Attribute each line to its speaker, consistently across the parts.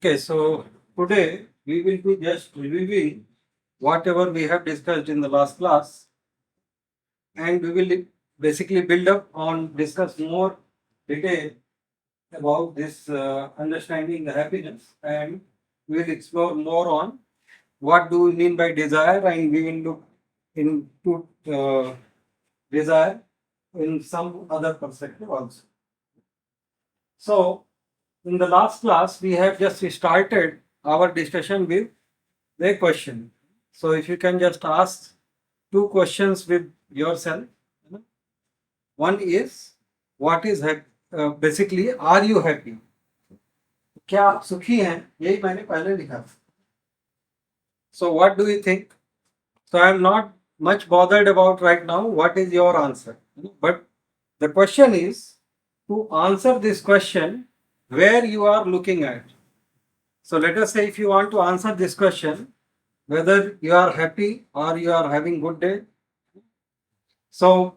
Speaker 1: Okay, so today we will be just reviewing whatever we have discussed in the last class, and we will basically build up on discuss more detail about this understanding the happiness, and we will explore more on what do we mean by desire, and we will look into desire in some other perspective also. So, in the last class, we have just started our discussion with the question. So, if you can just ask two questions with yourself. One is, what is basically, are you happy? क्या आप सुखी हैं? यही मैंने पहले लिखा था. So, what do you think? So, I am not much bothered about right now what is your answer. But the question is to answer this question where you are looking at. So, let us say if you want to answer this question, whether you are happy or you are having good day. So,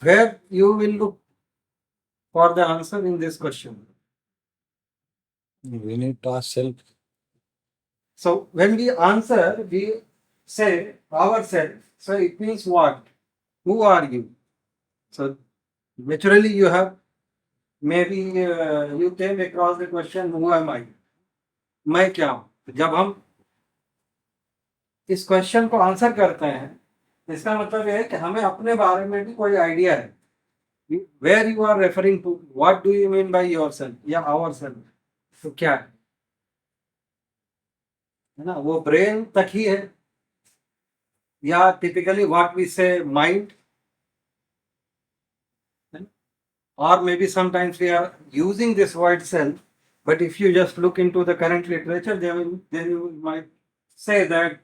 Speaker 1: where you will look for the answer in this question?
Speaker 2: We need to ask self.
Speaker 1: So, when we answer, we say ourselves. So, it means what? Who are you? So, naturally, you have maybe you came across the question, who am I? मैं क्या हूं? जब हम इस question को answer करते हैं, इसका मतलब यह है कि हमें अपने बारे में भी कोई आइडिया है. Where you are referring to, what do you mean by yourself या आवरसेल्फ, तो क्या है ना, वो ब्रेन तक ही है या टिपिकली व्हाट वी से mind, or maybe sometimes we are using this word self, but if you just look into the current literature, then you might say that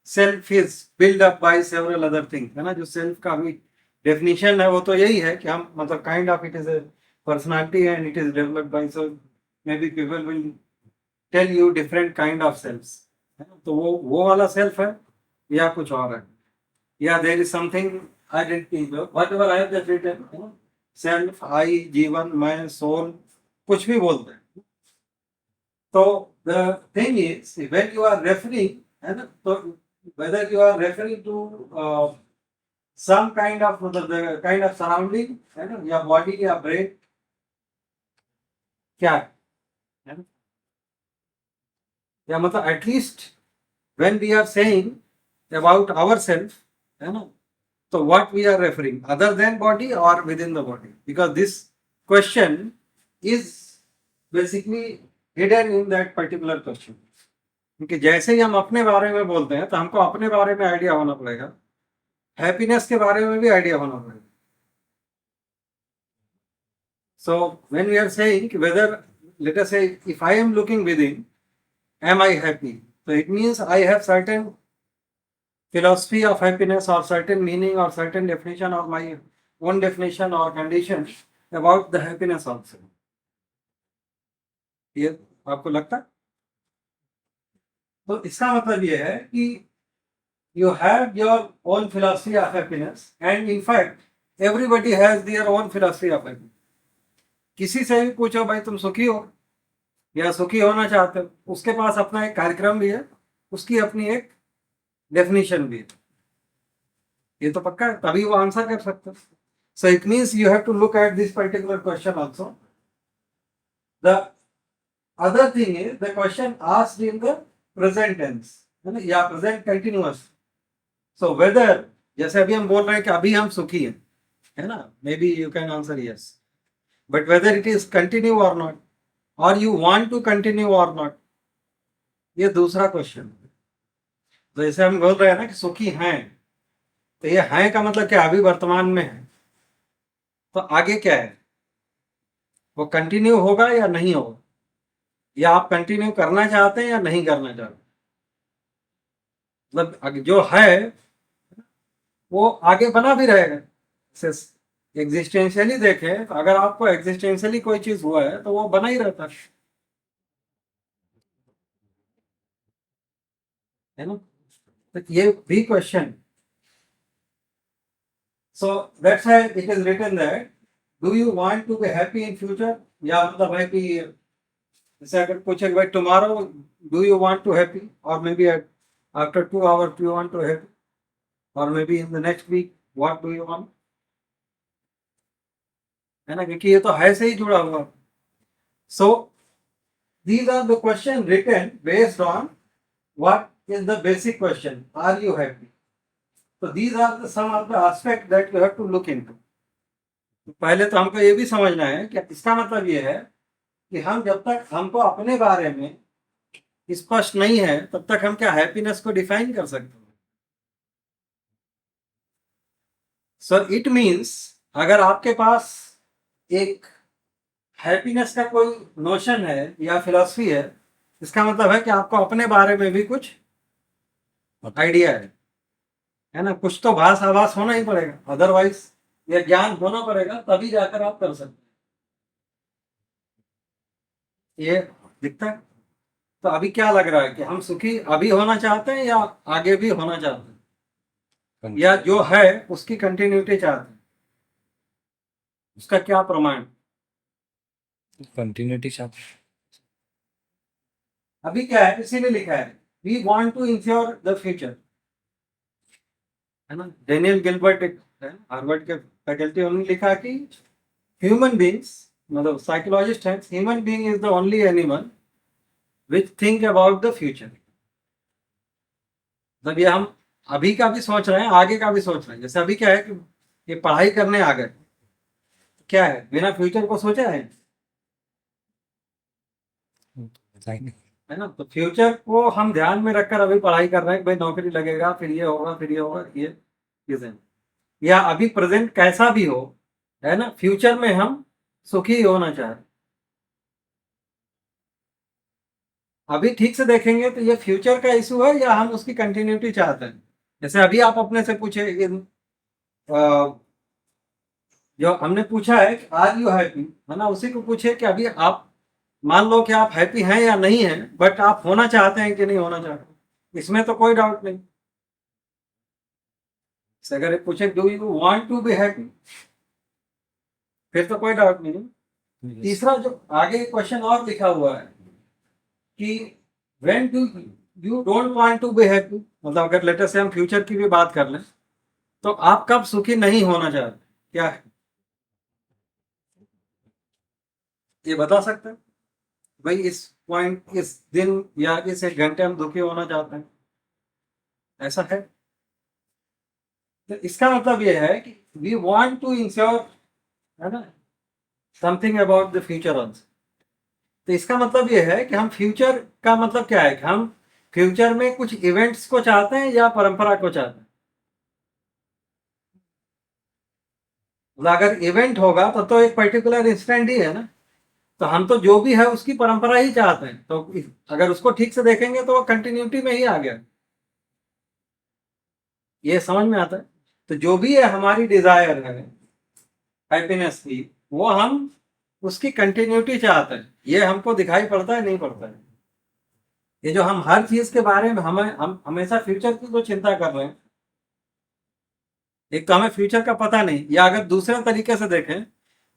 Speaker 1: self is built up by several other things, है ना. जो self का भी definition है वो तो यही है कि हम मतलब kind of it is a personality and it is developed by, so maybe people will tell you different kind of selves, है ना? तो वो वाला self है या कुछ और है, या there is something identity, whatever I have just written, है ना? सेल्फ, आई, जीवन, मैं, सोल, कुछ भी बोलते हैं. तो the thing is when you are referring, है ना, तो whether you are referring to some kind of मतलब काइंड ऑफ सराउंडिंग, है ना, या बॉडी या ब्रेन, क्या है ना, या मतलब at least when we are saying about ourselves, है ना, so what we are referring, other than body or within the body? Because this question is basically hidden in that particular question. क्योंकि जैसे ही हम अपने बारे में बोलते हैं तो हमको अपने बारे में आइडिया होना पड़ेगा, हैप्पीनेस के बारे में भी आइडिया होना पड़ेगा. So when we are saying whether, let us say, if I am looking within, am I happy? So it means I have certain philosophy of happiness or certain meaning or certain definition or my own definition or condition about the happiness also. ये आपको लगता है? तो इसका मतलब ये है कि you have your own philosophy of happiness, and in fact everybody has their own philosophy of happiness. किसी से भी पूछो भाई तुम सुखी हो या सुखी होना चाहते हो, उसके पास अपना एक कार्यक्रम भी है, उसकी अपनी एक डेफिनेशन भी है. ये तो पक्का है, तभी वो आंसर कर सकते हैं. So it means you have to look at this particular question also. The other thing is the question asked in the present tense, है ना, या present continuous. So whether, जैसे अभी हम बोल रहे हैं कि अभी हम सुखी हैं, है ना, maybe you can answer yes, but whether it is continue or not, or you want to continue or not, ये दूसरा क्वेश्चन. तो जैसे हम बोल रहे हैं ना कि सुखी हैं, तो ये हैं का मतलब क्या, अभी वर्तमान में है, तो आगे क्या है, वो कंटिन्यू होगा या नहीं होगा, या आप कंटिन्यू करना चाहते हैं या नहीं करना चाहते. मतलब जो है वो आगे बना भी रहेगा. एग्जिस्टेंशियली देखें तो अगर आपको एग्जिस्टेंशियली कोई चीज हुआ है तो वो बना ही रहता है ना. तो ये भी question. So that's why it is written that do you want to be happy in future, या मतलब है कि जैसे अगर पूछे कि भाई tomorrow do you want to happy, और maybe after 2 hours you want to happy, और maybe in the next week what do you want, है ना, क्योंकि ये तो है से ही जुड़ा हुआ. सो these are the question written based on what is the basic question, are you happy? So these are the some of the aspect that you have to look into. तो पहले तो हमको ये भी समझना है कि इसका मतलब ये है कि हम जब तक हमको अपने बारे में स्पष्ट नहीं है तब तक हम क्या हैप्पीनेस को डिफाइन कर सकते हैं. सो इट मीन्स अगर आपके पास एक हैप्पीनेस का कोई नोशन है या फिलॉसफी है, इसका मतलब है कि आपको अपने बारे में भी कुछ आइडिया है ना, कुछ तो भास आभास होना ही पड़ेगा, अदरवाइज ये ज्ञान होना पड़ेगा तभी जाकर आप कर सकते हैं. ये दिखता है. तो अभी क्या लग रहा है कि हम सुखी अभी होना चाहते हैं या आगे भी होना चाहते हैं, या जो है उसकी कंटिन्यूटी चाहते हैं, उसका क्या प्रमाण?
Speaker 2: कंटिन्यूटी चाहते हैं.
Speaker 1: अभी क्या है, इसीलिए लिखा है we want to ensure the future, है ना. डेनियल गिलबर्ट एक हार्वर्ड के फैकल्टी, उन्होंने लिखा कि ह्यूमन बींग्स, मतलब साइकोलॉजिस्ट हैं, human being is the only animal which think about the future. मतलब ये हम अभी का भी सोच रहे हैं, आगे का भी सोच रहे हैं. जैसे अभी क्या है कि ये पढ़ाई करने आ गए, क्या है, बिना फ्यूचर को सोचा है ना. तो फ्यूचर को हम ध्यान में रखकर अभी पढ़ाई कर रहे हैं कि भाई नौकरी लगेगा, फिर ये होगा, फिर ये होगा, ये चीजें, या अभी प्रेजेंट कैसा भी हो, है ना, फ्यूचर में हम सुखी होना चाह रहे हैं. अभी ठीक से देखेंगे तो ये फ्यूचर का इशू है या हम उसकी कंटिन्यूटी चाहते हैं. जैसे अभी आप अपने से पूछे जो हमने पूछा है कि आर यू हैप्पी, है ना, उसी को पूछे कि अभी आप मान लो कि आप हैप्पी हैं या नहीं हैं, बट आप होना चाहते हैं कि नहीं होना चाहते, इसमें तो कोई डाउट नहीं. अगर पूछे do you want to be happy, फिर तो कोई डाउट नहीं. तीसरा जो आगे क्वेश्चन और लिखा हुआ है कि when do you don't want to be happy, मतलब अगर लेटर से हम फ्यूचर की भी बात कर लें तो आप कब सुखी नहीं होना चाहते, क्या है ये बता सकते हैं? भाई इस पॉइंट, इस दिन या इस 1 घंटे हम दुखी होना चाहते हैं, ऐसा है. तो इसका मतलब ये है कि वी वांट टू इंश्योर, है ना, something about the future also. तो इसका मतलब ये है कि हम फ्यूचर का मतलब क्या है कि हम फ्यूचर में कुछ इवेंट्स को चाहते हैं या परंपरा को चाहते हैं. अगर इवेंट होगा तो एक पर्टिकुलर इंस्टेंट ही है ना, तो हम तो जो भी है उसकी परंपरा ही चाहते हैं. तो अगर उसको ठीक से देखेंगे तो वो कंटिन्यूटी में ही आ गया. ये समझ में आता है. तो जो भी है हमारी डिजायर है हैप्पीनेस की, वो हम उसकी कंटिन्यूटी चाहते हैं. ये हमको दिखाई पड़ता है नहीं पड़ता है. ये जो हम हर चीज के बारे में हम हमेशा फ्यूचर की जो चिंता कर रहे हैं, एक तो हमें फ्यूचर का पता नहीं, या अगर दूसरे तरीके से देखें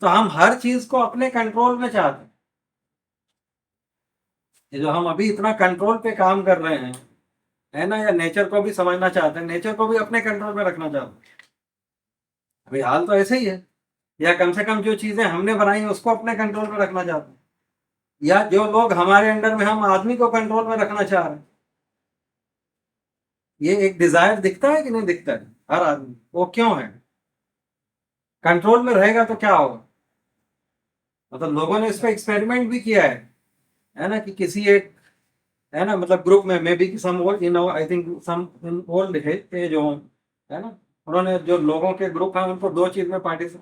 Speaker 1: तो हम हर चीज को अपने कंट्रोल में चाहते हैं. ये जो हम अभी इतना कंट्रोल पे काम कर रहे हैं, है ना, या नेचर को भी समझना चाहते हैं, नेचर को भी अपने कंट्रोल में रखना चाहते हैं. अभी हाल तो ऐसे ही है. या कम से कम जो चीजें हमने बनाई हैं उसको अपने कंट्रोल में रखना चाहते हैं, या जो लोग हमारे अंडर में, हम आदमी को कंट्रोल में रखना चाह रहे हैं. ये एक डिजायर दिखता है कि नहीं दिखता है हर आदमी, वो क्यों है? कंट्रोल में रहेगा तो क्या होगा? मतलब लोगों ने इस पर एक्सपेरिमेंट भी किया है ना, कि किसी एक, है ना, मतलब ग्रुप में may be some in I think some in old age हो, है ना, उन्होंने जो लोगों के ग्रुप है उनको दो चीज में पार्टी से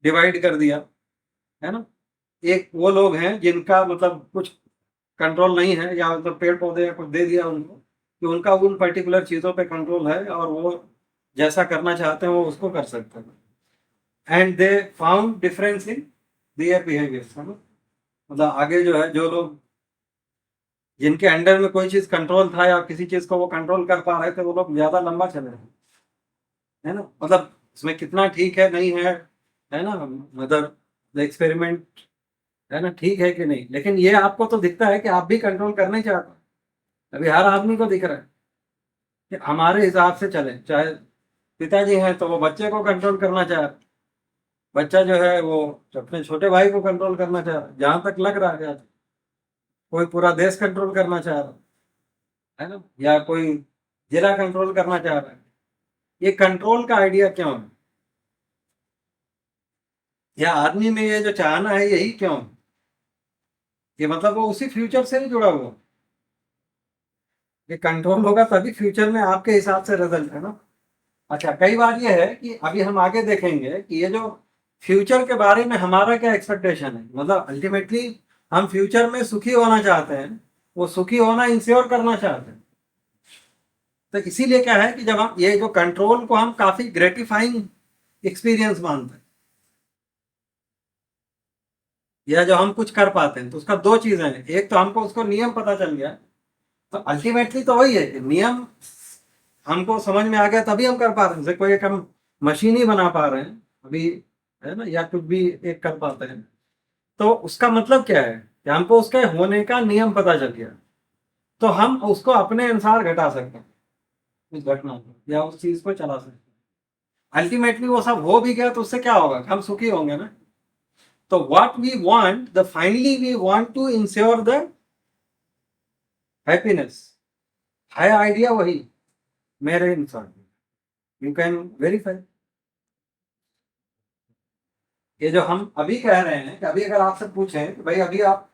Speaker 1: डिवाइड कर दिया, है ना. एक वो लोग हैं जिनका मतलब कुछ कंट्रोल नहीं है, या मतलब पेड़ पौधे या कुछ दे दिया उनको कि उनका उन पर्टिकुलर चीज़ों पे कंट्रोल है और वो जैसा करना चाहते हैं वो उसको कर सकते हैं. And they found difference in their behaviour, है ना. मतलब आगे जो है, जो लोग जिनके अंडर में कोई चीज़ कंट्रोल था या किसी चीज़ को वो कंट्रोल कर पा रहे थे, वो लोग ज़्यादा लंबा चले, है ना. मतलब इसमें कितना ठीक है नहीं है ना, मतलब द एक्सपेरिमेंट है ना, ठीक है कि नहीं? लेकिन ये आपको तो दिखता है कि आप भी कंट्रोल करना चाहते हैं। अभी हर आदमी को दिख रहा है कि हमारे हिसाब से चले, चाहे पिताजी हैं तो वो बच्चे को कंट्रोल करना चाह रहे, बच्चा जो है वो अपने छोटे भाई को कंट्रोल करना चाह रहा है, जहां तक लग रहा है कोई पूरा देश कंट्रोल करना चाह रहा है ना, या कोई जिला कंट्रोल करना चाह रहा है। ये कंट्रोल का आइडिया क्यों है, या आदमी में ये जो चाहना है यही क्यों है? ये मतलब वो उसी फ्यूचर से नहीं जुड़ा हुआ, ये कंट्रोल होगा तभी फ्यूचर में आपके हिसाब से रिजल्ट है ना। अच्छा, कई बार ये है कि अभी हम आगे देखेंगे कि ये जो फ्यूचर के बारे में हमारा क्या एक्सपेक्टेशन है, मतलब अल्टीमेटली हम फ्यूचर में सुखी होना चाहते हैं, वो सुखी होना इंश्योर करना चाहते हैं। तो इसीलिए क्या है कि जब हम ये जो कंट्रोल को हम काफी ग्रेटिफाइंग एक्सपीरियंस मानते हैं, या जो हम कुछ कर पाते हैं, तो उसका दो चीजें हैं। एक तो हमको उसको नियम पता चल गया, तो अल्टीमेटली तो वही है कि नियम हमको समझ में आ गया तभी हम कर पा रहे हैं। जैसे कोई एक हम मशीन ही बना पा रहे हैं अभी, है ना, या कुछ भी एक कर पाते हैं, तो उसका मतलब क्या है कि हमको उसके होने का नियम पता चल गया, तो हम उसको अपने अनुसार घटा सकते हैं, उस घटना को या उस चीज को चला सकते हैं। अल्टीमेटली वो सब हो भी गया तो उससे क्या होगा, हम सुखी होंगे ना। तो what we want the finally we want to ensure the happiness, है आइडिया वही मेरे अनुसार। You can verify. ये जो हम अभी कह रहे हैं कि अभी अगर आपसे पूछें कि भाई अभी आप,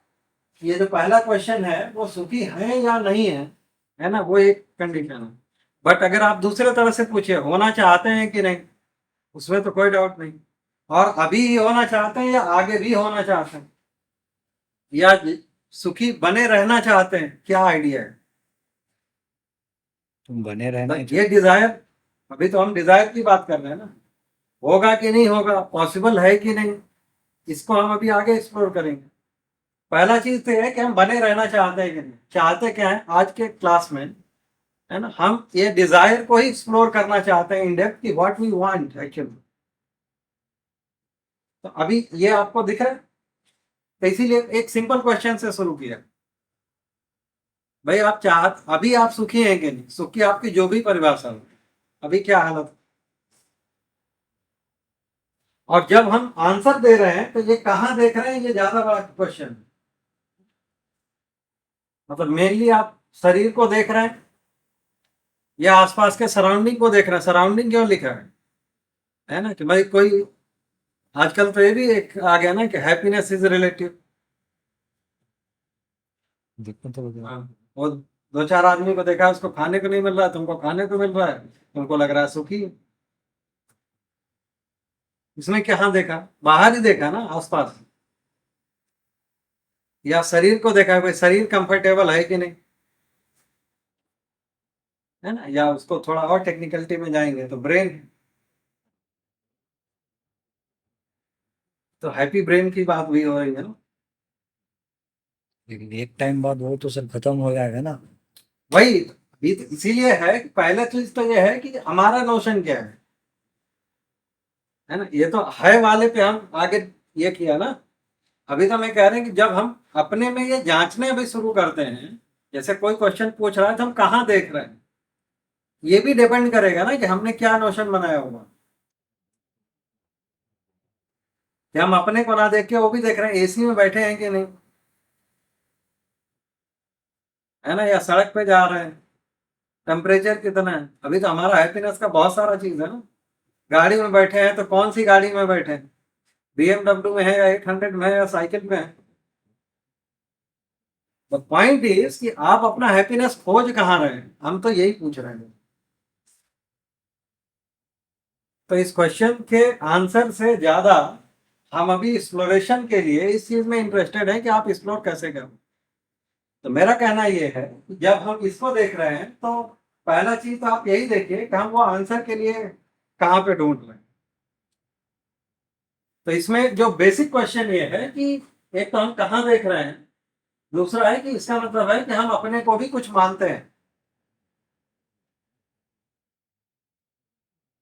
Speaker 1: ये जो पहला क्वेश्चन है वो सुखी है या नहीं है ना, वो एक कंडीशन है। बट अगर आप दूसरे तरह से पूछे होना चाहते हैं कि नहीं, उसमें तो कोई डाउट नहीं। और अभी ही होना चाहते हैं या आगे भी होना चाहते हैं, या सुखी बने रहना चाहते हैं, क्या आइडिया है?
Speaker 2: तुम बने रहना
Speaker 1: ये डिजायर, अभी तो हम डिजायर की बात कर रहे हैं ना, होगा कि नहीं होगा, पॉसिबल है कि नहीं, इसको हम अभी आगे एक्सप्लोर करेंगे। पहला चीज तो है कि हम बने रहना चाहते हैं कि नहीं। चाहते क्या है आज के क्लास में, है ना, हम ये डिजायर को ही एक्सप्लोर करना चाहते हैं इन डेप्थ कि व्हाट वी वांट एक्चुअली। तो अभी ये आपको दिख रहा है, तो इसीलिए एक सिंपल क्वेश्चन से शुरू किया। भाई आप चाह, अभी आप सुखी हैं कि नहीं, सुखी आपकी जो भी परिभाषा हो, अभी क्या हालत है? और जब हम आंसर दे रहे हैं तो ये कहाँ देख रहे हैं, ये ज्यादा बड़ा क्वेश्चन है। मतलब मेनली आप शरीर को देख रहे हैं या आसपास के सराउंडिंग को देख रहे हैं? सराउंडिंग क्यों लिखा है ना, कि भाई कोई, आजकल तो ये भी एक आ गया ना कि हैप्पीनेस इज रिलेटिव।
Speaker 2: देखो तो
Speaker 1: हाँ, वो दो चार आदमी को देखा, उसको खाने को नहीं मिल रहा है, तुमको खाने को मिल रहा है, तुमको लग रहा है सुखी है। इसमें कहाँ देखा, बाहर ही देखा ना, आसपास। या शरीर को देखा, भाई शरीर कंफर्टेबल है कि नहीं, है ना, या उसको थोड़ा और टेक्निकलिटी में जाएंगे तो ब्रेन, तो हैप्पी ब्रेन की बात भी हो रही है ना।
Speaker 2: लेकिन एक टाइम बाद वो तो सब खत्म हो जाएगा ना।
Speaker 1: वही अभी तो इसीलिए है कि पहला चीज तो ये है कि हमारा नोशन क्या है ना, ये तो है वाले पे हम आगे ये किया ना। अभी तो मैं कह रहे हैं कि जब हम अपने में ये जांचने भी शुरू करते हैं, जैसे कोई क्वेश्चन पूछ रहा है तो हम कहाँ देख रहे हैं, ये भी डिपेंड करेगा ना कि हमने क्या नोशन बनाया होगा। कि हम अपने को ना देख के वो भी देख रहे हैं एसी में बैठे हैं कि नहीं, है ना, या सड़क पे जा रहे हैं, टेम्परेचर कितना है। अभी तो हमारा हैप्पीनेस का बहुत सारा चीज है ना। गाड़ी में बैठे हैं तो कौन सी गाड़ी में बैठे हैं, BMW में है या 800 में है या साइकिल में है। द पॉइंट इज कि आप अपना हैप्पीनेस खोज कहाँ रहे हैं, हम तो यही पूछ रहे हैं। तो इस क्वेश्चन के आंसर से ज्यादा हम अभी एक्सप्लोरेशन के लिए इस चीज में इंटरेस्टेड हैं कि आप एक्सप्लोर कैसे करें। तो मेरा कहना यह है कि जब हम इसको देख रहे हैं तो पहला चीज तो आप यही देखिए कि हम वो आंसर के लिए कहाँ पे ढूंढ रहे हैं। तो इसमें जो बेसिक क्वेश्चन ये है कि एक तो हम कहाँ देख रहे हैं, दूसरा है कि इसका मतलब है कि हम अपने को भी कुछ मानते हैं।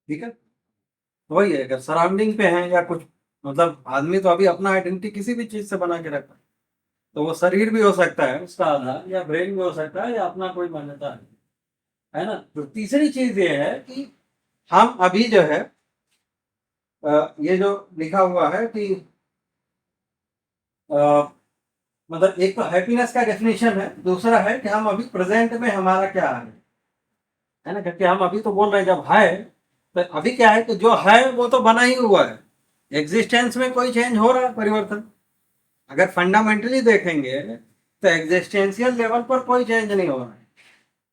Speaker 1: ठीक है, तो वही है, अगर सराउंडिंग पे हैं या कुछ मतलब आदमी तो अभी अपना आइडेंटिटी किसी भी चीज से बना के रखता है। तो वो शरीर भी हो सकता है उसका आधार, या ब्रेन भी हो सकता है, या अपना कोई मान्यता है ना। तो तीसरी चीज ये है कि हम अभी जो है ये जो लिखा हुआ है कि मतलब एक तो हैप्पीनेस का डेफिनेशन है, दूसरा है कि हम अभी प्रेजेंट में हमारा क्या है ना। क्योंकि हम अभी तो बोल रहे हैं जब है, तो अभी क्या है कि जो है वो तो बना ही हुआ है, एग्जिस्टेंस में कोई चेंज हो रहा है, परिवर्तन। अगर फंडामेंटली देखेंगे तो एग्जिस्टेंशियल लेवल पर कोई चेंज नहीं हो रहा है,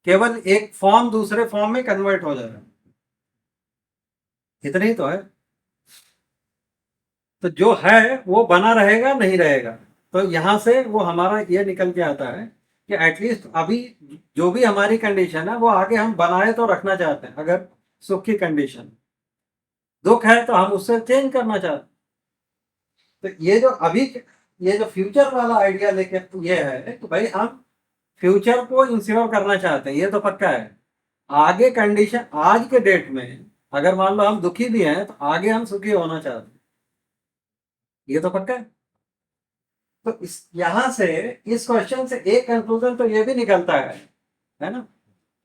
Speaker 1: केवल एक फॉर्म दूसरे फॉर्म में कन्वर्ट हो जाएगा, इतना ही तो है। तो जो है वो बना रहेगा नहीं रहेगा। तो यहां से वो हमारा ये निकल के आता है कि एटलीस्ट अभी जो भी हमारी कंडीशन है वो आगे हम बनाए तो रखना चाहते हैं। अगर सुख की कंडीशन, दुख है तो हम उससे चेंज करना चाहते हैं। तो ये जो अभी ये जो फ्यूचर वाला आइडिया लेके ये है कि भाई हम फ्यूचर को इंश्योर करना चाहते हैं, ये तो पक्का है। आगे कंडीशन आज के डेट में अगर मान लो हम दुखी भी हैं तो आगे हम सुखी होना चाहते हैं, ये तो पक्का है। तो इस यहां से इस क्वेश्चन से एक कंक्लूजन तो ये भी निकलता है ना,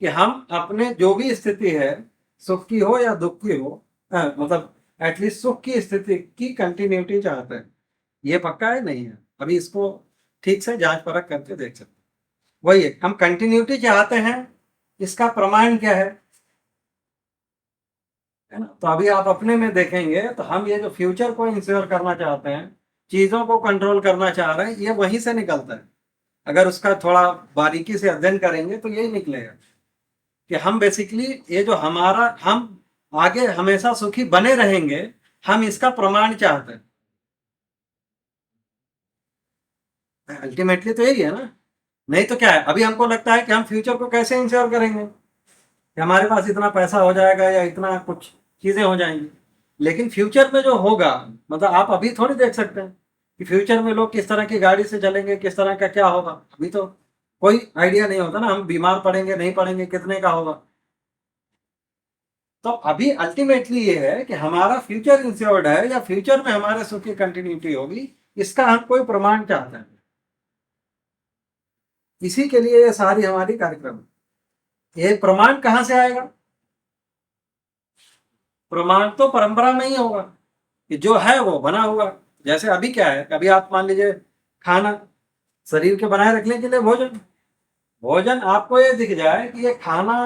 Speaker 1: कि हम अपने जो भी स्थिति है, सुख की हो या दुख की हो, मतलब एटलीस्ट सुख की स्थिति की कंटिन्यूटी चाहते हैं। ये पक्का है नहीं है, अभी इसको ठीक से जांच परख करके देख सकते हैं। वही है, हम कंटिन्यूटी चाहते हैं, इसका प्रमाण क्या है ना। तो अभी आप अपने में देखेंगे तो हम ये जो फ्यूचर को इंश्योर करना चाहते हैं, चीजों को कंट्रोल करना चाह रहे हैं, ये वहीं से निकलता है। अगर उसका थोड़ा बारीकी से अध्ययन करेंगे तो यही निकलेगा कि हम बेसिकली ये जो हमारा हम आगे हमेशा सुखी बने रहेंगे, हम इसका प्रमाण चाहते हैं। अल्टीमेटली तो यही है ना। नहीं तो क्या है, अभी हमको लगता है कि हम फ्यूचर को कैसे इंश्योर करेंगे कि हमारे पास इतना पैसा हो जाएगा या इतना कुछ चीजें हो जाएंगी। लेकिन फ्यूचर में जो होगा, मतलब आप अभी थोड़ी देख सकते हैं कि फ्यूचर में लोग किस तरह की गाड़ी से चलेंगे, किस तरह का क्या होगा, अभी तो कोई आइडिया नहीं होता ना। हम बीमार पड़ेंगे नहीं पड़ेंगे, कितने का होगा। तो अभी अल्टीमेटली ये है कि हमारा फ्यूचर इंश्योर्ड है या फ्यूचर में हमारे सुख की कंटिन्यूटी होगी, इसका हम कोई प्रमाण चाहते हैं। इसी के लिए ये सारी हमारी कार्यक्रम है। ये प्रमाण कहाँ से आएगा? प्रमाण तो परंपरा में ही होगा कि जो है वो बना हुआ। जैसे अभी क्या है, अभी आप मान लीजिए खाना, शरीर के बनाए रखने के लिए भोजन, भोजन आपको ये दिख जाए कि ये खाना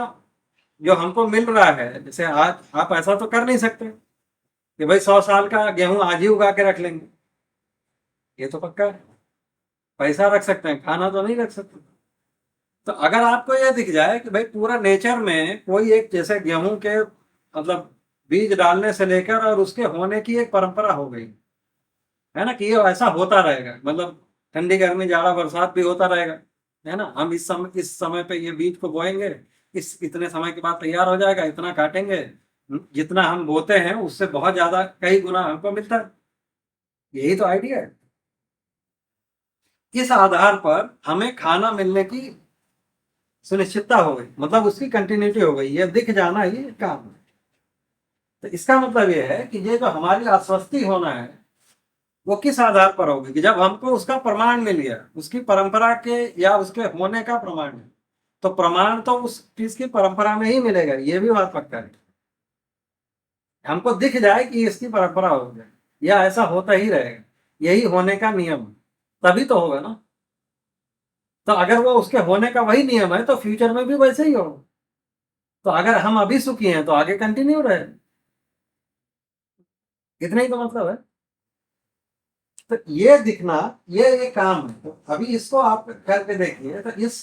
Speaker 1: जो हमको मिल रहा है, जैसे आज आप ऐसा तो कर नहीं सकते कि भाई 100 साल का गेहूं आज ही उगा के रख लेंगे, ये तो पक्का है। पैसा रख सकते हैं, खाना तो नहीं रख सकते। तो अगर आपको ये दिख जाए कि भाई पूरा नेचर में कोई एक, जैसे गेहूं के मतलब बीज डालने से लेकर और उसके होने की एक परंपरा हो गई है ना, कि ये ऐसा होता रहेगा, मतलब ठंडी गर्मी जाड़ा बरसात भी होता रहेगा, है ना। हम इस समय पे ये बीज को बोएंगे, इस इतने समय के बाद तैयार हो जाएगा, इतना काटेंगे, जितना हम बोते हैं उससे बहुत ज्यादा कई गुना हमको मिलता है। यही तो आइडिया है। इस आधार पर हमें खाना मिलने की सुनिश्चितता हो गई, मतलब उसकी कंटिन्यूटी हो गई, ये दिख जाना ही काम है। तो इसका मतलब ये है कि ये जो हमारी आश्वस्ति होना है वो किस आधार पर होगी, कि जब हमको उसका प्रमाण मिल गया, उसकी परंपरा के या उसके होने का प्रमाण है। तो प्रमाण तो उस चीज की परंपरा में ही मिलेगा, ये भी बात पक्का है। हमको दिख जाए कि इसकी परंपरा हो जाए या ऐसा होता ही रहेगा, यही होने का नियम है, तभी तो होगा ना। तो अगर वो उसके होने का वही नियम है तो फ्यूचर में भी वैसे ही होगा। तो अगर हम अभी सुखी हैं तो आगे कंटिन्यू रहे, इतना ही तो मतलब है। तो ये दिखना, ये एक काम है। तो अभी इसको आप करके देखिए, तो इस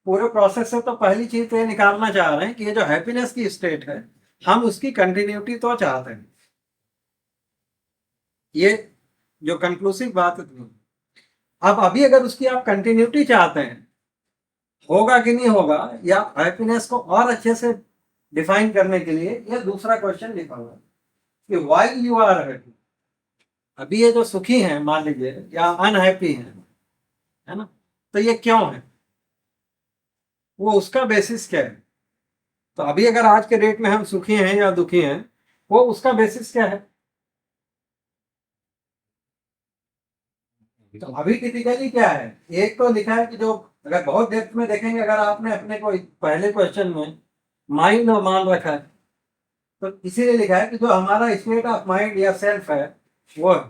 Speaker 1: पूरे प्रोसेस से तो पहली चीज तो ये निकालना चाह रहे हैं कि ये जो हैप्पीनेस की स्टेट है, हम उसकी कंटिन्यूटी तो चाहते हैं। ये जो कंक्लूसिव बात है। अब अभी अगर उसकी आप कंटिन्यूटी चाहते हैं, होगा कि नहीं होगा, या हैप्पीनेस को और अच्छे से डिफाइन करने के लिए ये दूसरा क्वेश्चन लिखा हुआ है कि व्हाई यू आर हैप्पी। अभी ये जो सुखी हैं मान लीजिए या अनहैप्पी हैं, है ना, तो ये क्यों है, वो उसका बेसिस क्या है। तो अभी अगर आज के डेट में हम सुखी हैं या दुखी हैं, वो उसका बेसिस क्या है। तो अभी टिपिकली क्या है, एक तो लिखा है कि जो, अगर बहुत डेप्थ में देखेंगे, अगर आपने अपने को पहले क्वेश्चन में माइंड और मान रखा है, तो इसीलिए लिखा है कि जो हमारा स्टेट ऑफ माइंड या सेल्फ है वो है।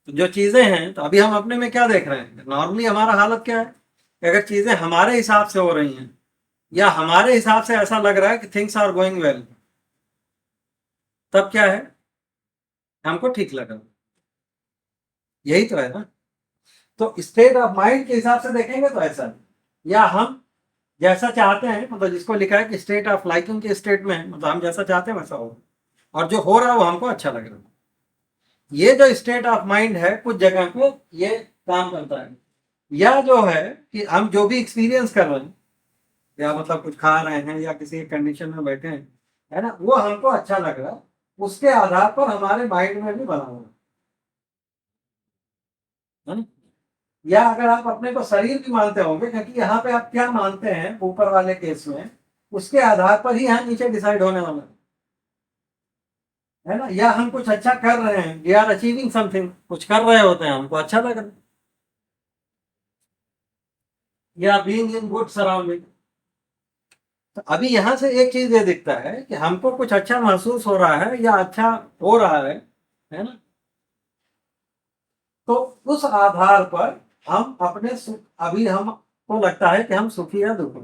Speaker 1: तो जो चीजें हैं, तो अभी हम अपने में क्या देख रहे हैं, नॉर्मली हमारा हालत क्या है कि अगर चीजें हमारे हिसाब से हो रही हैं या हमारे हिसाब से ऐसा लग रहा है कि थिंग्स आर गोइंग वेल, तब क्या है, हमको ठीक लग रहा है, यही तो है ना। तो स्टेट ऑफ माइंड के हिसाब से देखेंगे तो ऐसा है, या हम जैसा चाहते हैं, मतलब जिसको लिखा है कि स्टेट ऑफ लाइकिंग के स्टेट में है, मतलब हम जैसा चाहते हैं वैसा हो, और जो हो रहा है वो हमको अच्छा लग रहा है। ये जो स्टेट ऑफ माइंड है कुछ जगह पे ये काम करता है, या जो है कि हम जो भी एक्सपीरियंस कर रहे हैं, या मतलब कुछ खा रहे हैं या किसी कंडीशन में बैठे हैं, है ना, वो हमको अच्छा लग रहा है, उसके आधार पर हमारे माइंड में भी बना हुआ है ना। या अगर आप अपने को शरीर भी मानते होंगे, क्योंकि यहाँ पे आप क्या मानते हैं ऊपर वाले केस में, उसके आधार पर ही यहाँ नीचे डिसाइड होने वाला है ना। या हम कुछ अच्छा कर रहे हैं, वी आर अचीविंग समथिंग, कुछ कर रहे होते हैं, हमको अच्छा लग रहा है, या बीइंग इन गुड सराउंडिंग। तो अभी यहाँ से एक चीज ये दिखता है कि हमको कुछ अच्छा महसूस हो रहा है या अच्छा हो रहा है ना, तो उस आधार पर हम अपने सुख, अभी हमको लगता है कि हम सुखी या दुखी।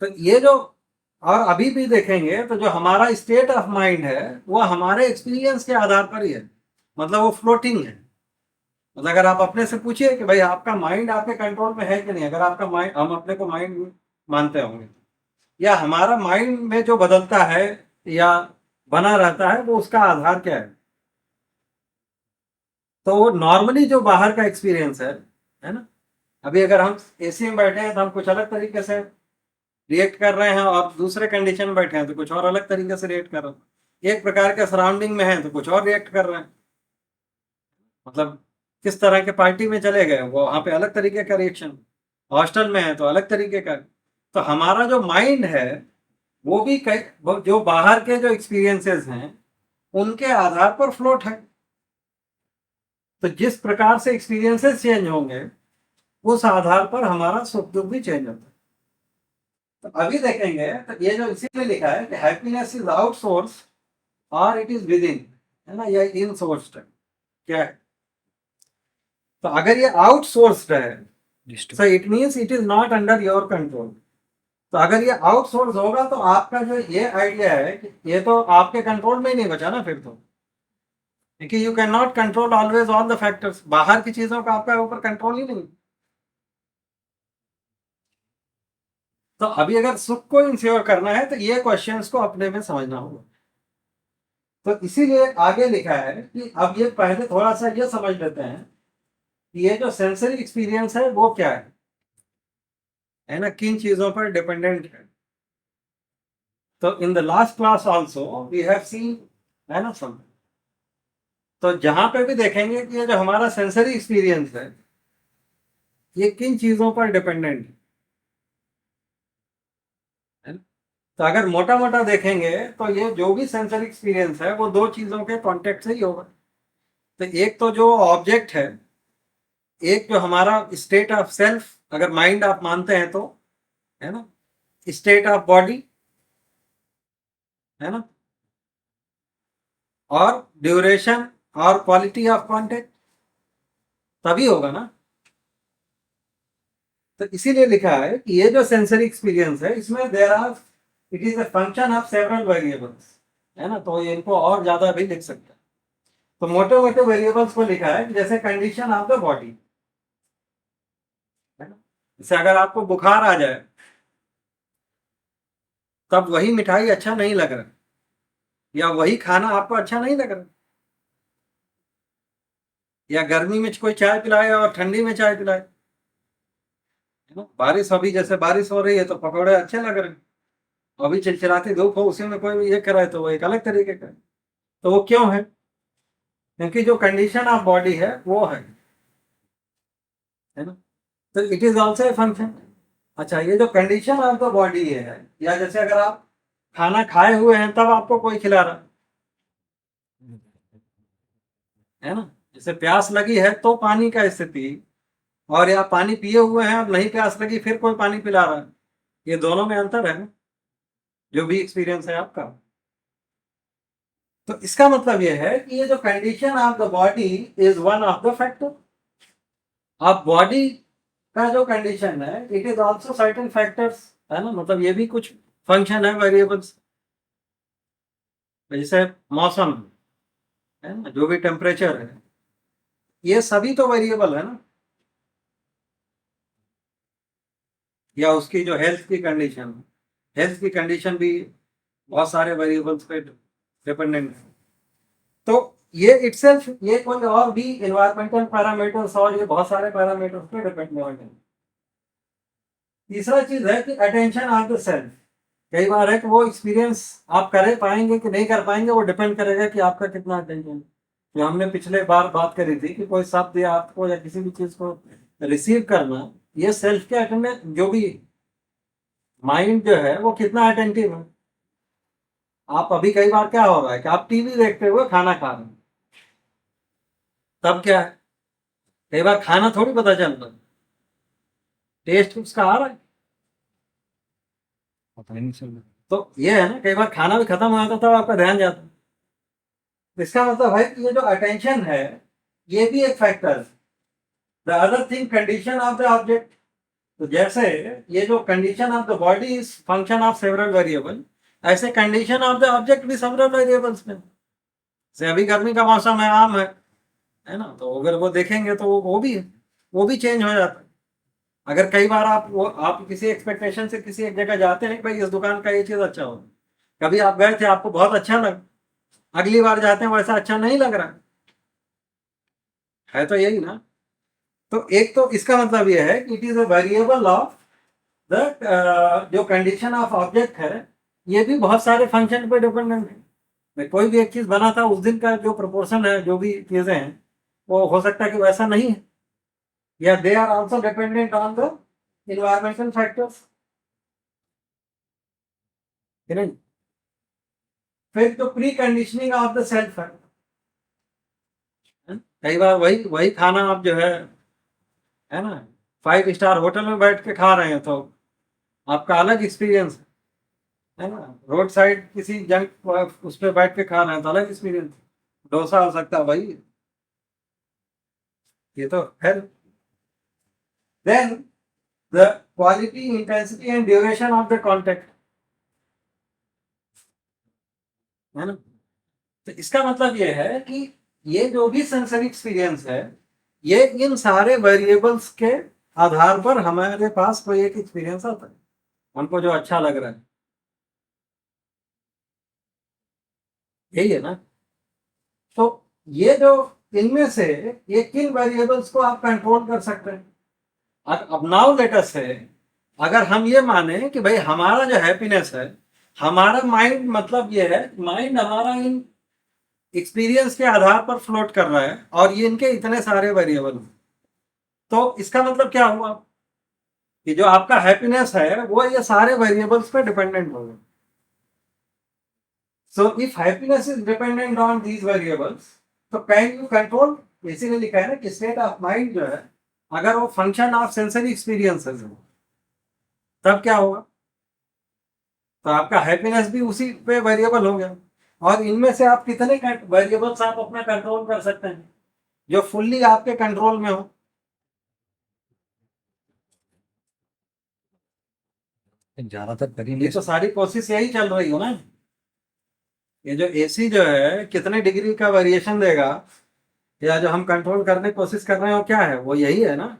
Speaker 1: तो ये जो, और अभी भी देखेंगे तो जो हमारा स्टेट ऑफ माइंड है वो हमारे एक्सपीरियंस के आधार पर ही है, मतलब वो फ्लोटिंग है। मतलब अगर आप अपने से पूछिए कि भाई आपका माइंड आपके कंट्रोल में है कि नहीं, अगर आपका माइंड, हम अपने को माइंड मानते होंगे, या हमारा माइंड में जो बदलता है या बना रहता है, वो उसका आधार क्या है। तो वो नॉर्मली जो बाहर का एक्सपीरियंस है ना, अभी अगर हम एसी में बैठे हैं तो हम कुछ अलग तरीके से रिएक्ट कर रहे हैं, और दूसरे कंडीशन में बैठे हैं तो कुछ और अलग तरीके से रिएक्ट कर रहे हैं, एक प्रकार के सराउंडिंग में है तो कुछ और रिएक्ट कर रहे हैं, मतलब किस तरह के पार्टी में चले गए वो वहां पे अलग तरीके का रिएक्शन, हॉस्टल में है तो अलग तरीके का। तो हमारा जो माइंड है वो भी कई, जो बाहर के जो एक्सपीरियंसेस हैं उनके आधार पर फ्लोट है। तो जिस प्रकार से एक्सपीरियंसेस चेंज होंगे उस आधार पर हमारा सुख दुख भी चेंज होता है। तो अभी देखेंगे तो ये जो इसीलिए लिखा है कि हैप्पीनेस इज आउटसोर्स और इट इज विद इन, है ना, या इन सोर्स्ड है, क्या है। तो अगर ये आउटसोर्स्ड है, so it means it is not under your control. तो अगर ये आउटसोर्स होगा तो आपका जो ये आइडिया है कि ये तो आपके कंट्रोल में ही नहीं बचा ना फिर तो, क्योंकि you can not control always all the factors, बाहर की चीजों का आपका ऊपर कंट्रोल ही नहीं। तो अभी अगर सुख को इंश्योर करना है तो ये क्वेश्चंस को अपने में समझना होगा। तो इसीलिए आगे लिखा है कि अब ये पहले थोड़ा सा ये समझ लेते हैं कि ये जो सेंसरी एक्सपीरियंस है वो क्या है ना, किन चीजों पर डिपेंडेंट है। तो in the last class also we have seen, है ना, सम, तो जहां पे भी देखेंगे कि ये जो हमारा सेंसरी एक्सपीरियंस है ये किन चीजों पर डिपेंडेंट है ना? तो अगर मोटा मोटा देखेंगे तो ये जो भी सेंसरी एक्सपीरियंस है वो दो चीजों के कांटेक्ट से ही होगा। तो एक तो जो ऑब्जेक्ट है, एक जो हमारा स्टेट ऑफ सेल्फ, अगर माइंड आप मानते हैं तो, है ना, स्टेट ऑफ बॉडी, है ना, और ड्यूरेशन और क्वालिटी ऑफ कांटेक्ट, तभी होगा ना। तो इसीलिए लिखा है कि ये जो सेंसरी एक्सपीरियंस है इसमें there are, it is a function of several variables, है ना, तो ये इनको और ज्यादा भी लिख सकते हैं। तो मोटे मोटे वेरिएबल्स को लिखा है कि जैसे कंडीशन ऑफ द बॉडी, है ना, जैसे अगर आपको बुखार आ जाए तब वही मिठाई अच्छा नहीं लग रहा, या वही खाना आपको अच्छा नहीं लग रहा, या गर्मी में कोई चाय पिलाए और ठंडी में चाय पिलाए, है ना, बारिश, अभी जैसे बारिश हो रही है तो पकौड़े अच्छे लग रहे हैं, अभी चिलचिलाती धूप हो उसी में कोई ये कराए तो वो एक अलग तरीके का है। तो वो क्यों है, क्योंकि जो कंडीशन ऑफ बॉडी है वो है ना। तो it is also a function. अच्छा, ये जो कंडीशन ऑफ द बॉडी है, या जैसे अगर आप खाना खाए हुए हैं तब आपको कोई खिला रहा है ना, जैसे प्यास लगी है तो पानी का स्थिति, और या पानी पिए हुए हैं और नहीं प्यास लगी फिर कोई पानी पिला रहा है, ये दोनों में अंतर है ना, जो भी एक्सपीरियंस है आपका। तो इसका मतलब ये है कि ये जो condition of the body is one of the factor. अब बॉडी का जो कंडीशन है it is also certain factors, है ना, मतलब ये भी कुछ फंक्शन है वेरिएबल्स, जैसे मौसम है ना, जो भी टेम्परेचर है, ये सभी तो वेरिएबल है ना, या उसकी जो हेल्थ की कंडीशन, हेल्थ की कंडीशन भी बहुत सारे वेरिएबल्स पे डिपेंडेंट है। तो ये इटसेल्फ, ये कोई और भी एनवायरमेंटल पैरामीटर्स और ये बहुत सारे पैरामीटर्स पे डिपेंडेंट है। तीसरा चीज है कि अटेंशन ऑन द सेल्फ। कई बार है कि वो एक्सपीरियंस आप कर पाएंगे कि नहीं कर पाएंगे, वो डिपेंड करेगा कि आपका कितना अटेंशन। जो हमने पिछले बार बात करी थी कि कोई शब्द या आपको या किसी भी चीज को रिसीव करना, ये सेल्फ के अटेंडेंस, जो भी माइंड जो है वो कितना अटेंटिव है। आप अभी कई बार क्या हो रहा है कि आप टीवी देखते हुए खाना खा रहे हैं, तब क्या है, कई बार खाना थोड़ी पता चल रहा है, टेस्ट उसका आ रहा है,
Speaker 2: पता ही नहीं चल रहा।
Speaker 1: तो ये है ना, कई बार खाना भी खत्म हो जाता तब आपका ध्यान जाता है। तो इसका मतलब है कि ये जो अटेंशन है ये भी एक फैक्टर है। The other thing condition of the object. तो जैसे ये जो condition of the body is function of several variable, ऐसे कंडीशन ऑफ द ऑब्जेक्ट भी सेवरल वेरिएबल्स में। जैसे अभी गर्मी का मौसम है, आम है ना, तो अगर वो देखेंगे तो वो भी चेंज हो जाता है। अगर कई बार आप किसी एक्सपेक्टेशन से किसी एक जगह जाते हैं कि भाई इस दुकान का ये चीज अच्छा हो, कभी आप गए थे आपको बहुत अच्छा लगा, अगली बार जाते हैं वैसा अच्छा नहीं लग रहा है, तो यही ना। तो एक तो इसका मतलब ये है कि it is a variable of the जो कंडीशन ऑफ ऑब्जेक्ट है, ये भी बहुत सारे फंक्शन पे डिपेंडेंट है। मैं कोई भी एक चीज बना था उस दिन का जो प्रोपोर्शन है, जो भी चीजें हैं, वो हो सकता है कि वैसा नहीं है, या they are also dependent on the environmental factors, नहीं। फिर तो pre conditioning of the self है। कई बार वही वही खाना आप जो है ना, 5 स्टार होटल में बैठ के खा रहे हैं तो आपका अलग एक्सपीरियंस है ना, रोड साइड किसी जंक उस पर बैठ के खा रहे हैं तो अलग एक्सपीरियंस। डोसा हो सकता है भाई, ये तो है। Then the quality, intensity and duration of the contact, है ना। तो इसका मतलब ये है कि ये जो भी सेंसरी एक्सपीरियंस है, ये इन सारे वेरिएबल्स के आधार पर हमारे पास कोई एक एक्सपीरियंस आता है, हमको जो अच्छा लग रहा है, यही है ना। तो ये जो इनमें से ये किन वेरिएबल्स को आप कंट्रोल कर सकते हैं। अब नाउ लेट अस से, अगर हम ये माने कि भाई हमारा जो हैप्पीनेस है, हमारा माइंड, मतलब ये है माइंड हमारा इन एक्सपीरियंस के आधार पर फ्लोट कर रहा है और ये इनके इतने सारे वेरिएबल, तो इसका मतलब क्या हुआ कि जो आपका हैप्पीनेस है वो ये सारे वेरिएबल्स पे डिपेंडेंट होगा। So if happiness is dependent on these variables, तो कैन यू कंट्रोल, इसीलिए लिखा है ना कि स्टेट ऑफ माइंड जो है, अगर वो फंक्शन ऑफ सेंसरी एक्सपीरियंसेस है, तब क्या होगा, तो आपका हैप्पीनेस भी उसी पे वेरिएबल हो गया। और इनमें से आप कितने वेरिएबल्स आप अपना कंट्रोल कर सकते हैं जो फुल्ली आपके कंट्रोल में हो।
Speaker 2: ज्यादातर कर ही
Speaker 1: ये
Speaker 2: नहीं
Speaker 1: तो सारी कोशिश यही चल रही हो ना, ये जो एसी जो है कितने डिग्री का वेरिएशन देगा, या जो हम कंट्रोल करने की कोशिश कर रहे हो क्या है, वो यही है ना।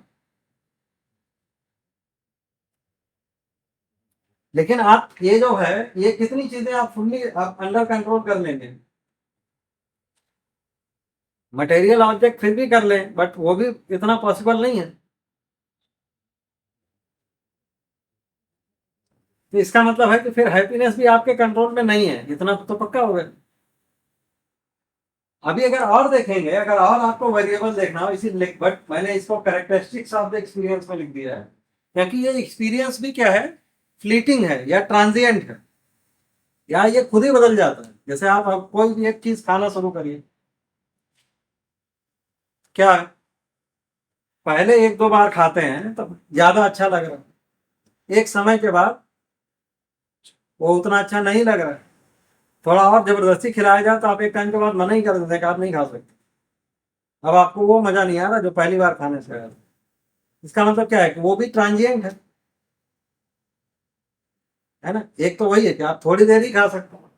Speaker 1: लेकिन आप ये जो है, ये कितनी चीजें आप फुल्ली अंडर कंट्रोल कर लेंगे। मटेरियल ऑब्जेक्ट फिर भी कर लें, बट वो भी इतना पॉसिबल नहीं है। तो इसका मतलब है कि फिर हैप्पीनेस भी आपके कंट्रोल में नहीं है, इतना तो पक्का हो गया। अभी अगर और देखेंगे, अगर और आपको वेरिएबल देखना हो इसी, बट मैंने इसको कैरेक्टरिस्टिक्स ऑफ द एक्सपीरियंस में लिख दिया है, क्योंकि ये एक्सपीरियंस भी क्या है, फ्लीटिंग है या ट्रांजिएंट है, या ये खुद ही बदल जाता है। जैसे आप कोई भी एक चीज खाना शुरू करिए, क्या है, पहले एक दो बार खाते हैं तो ज्यादा अच्छा लग रहा है, एक समय के बाद वो उतना अच्छा नहीं लग रहा है, थोड़ा और जबरदस्ती खिलाया जाए तो आप एक टाइम के बाद मना ही कर देते हैं कि आप नहीं खा सकते। अब आपको वो मजा नहीं आ रहा जो पहली बार खाने से आया था। इसका मतलब क्या है कि वो भी ट्रांजिएंट है ना। एक तो वही है कि आप थोड़ी देर ही खा सकते हो,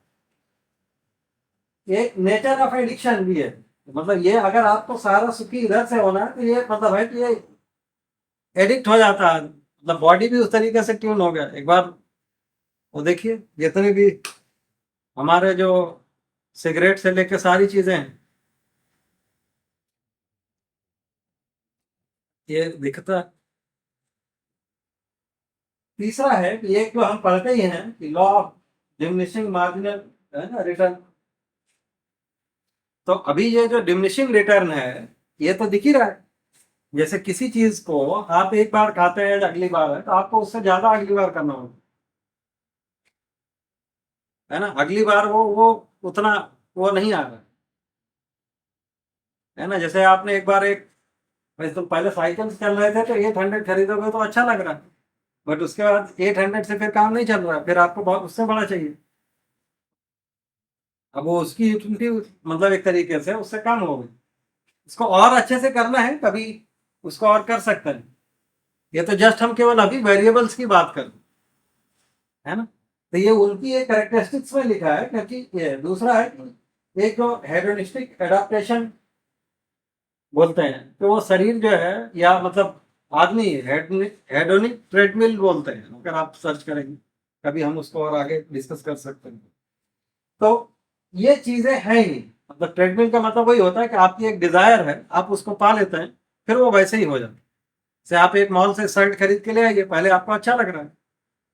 Speaker 1: एक नेचर ऑफ एडिक्शन भी है। मतलब ये अगर आपको सारा सुखी इधर से होना है तो ये मतलब है कि ये एडिक्ट हो जाता है, मतलब बॉडी भी उस तरीके से ट्यून हो गया एक बार। वो देखिए जितने भी हमारे जो सिगरेट से लेके सारी चीजें हैं, ये दिखता है। तीसरा है कि एक जो हम पढ़ते ही हैं कि लॉ ऑफ डिमिनिशिंग मार्जिनल है ना रिटर्न। तो अभी ये जो डिमिनिशिंग रिटर्न है ये तो दिख ही रहा है। जैसे किसी चीज को आप एक बार खाते हैं अगली बार है तो आपको उससे ज्यादा अगली बार करना होगा, है ना। अगली बार वो उतना वो नहीं आ रहा है ना। जैसे आपने एक बार एक, वैसे तो पहले साइकिल चल रहे थे तो 800 खरीदोगे तो अच्छा लग रहा है, बट उसके बाद 800 से फिर काम नहीं चल रहा है, फिर आपको बहुत उससे बड़ा चाहिए। अब वो उसकी यूटिलिटी मतलब एक तरीके से उससे कम हो गई, उसको और अच्छे से करना है कभी उसको और कर सकते हैं। ये तो जस्ट हम केवल अभी वेरिएबल्स की बात कर रहे हैं, है ना। तो ये उनकी एक कैरेक्टरिस्टिक्स में लिखा है, क्योंकि ये दूसरा है कि एक जो हेडोनिस्टिक एडाप्टेशन बोलते हैं तो वो शरीर जो है या मतलब आदमी हेडोनिक ट्रेडमिल बोलते हैं, अगर आप सर्च करेंगे कभी हम उसको और आगे डिस्कस कर सकते हैं। तो ये चीजें हैं ही, मतलब ट्रेडमिल का मतलब वही होता है कि आपकी एक डिजायर है आप उसको पा लेते हैं फिर वो वैसे ही हो जाता है। जैसे आप एक मॉल से शर्ट खरीद के ले आइए, पहले आपको अच्छा लग रहा है,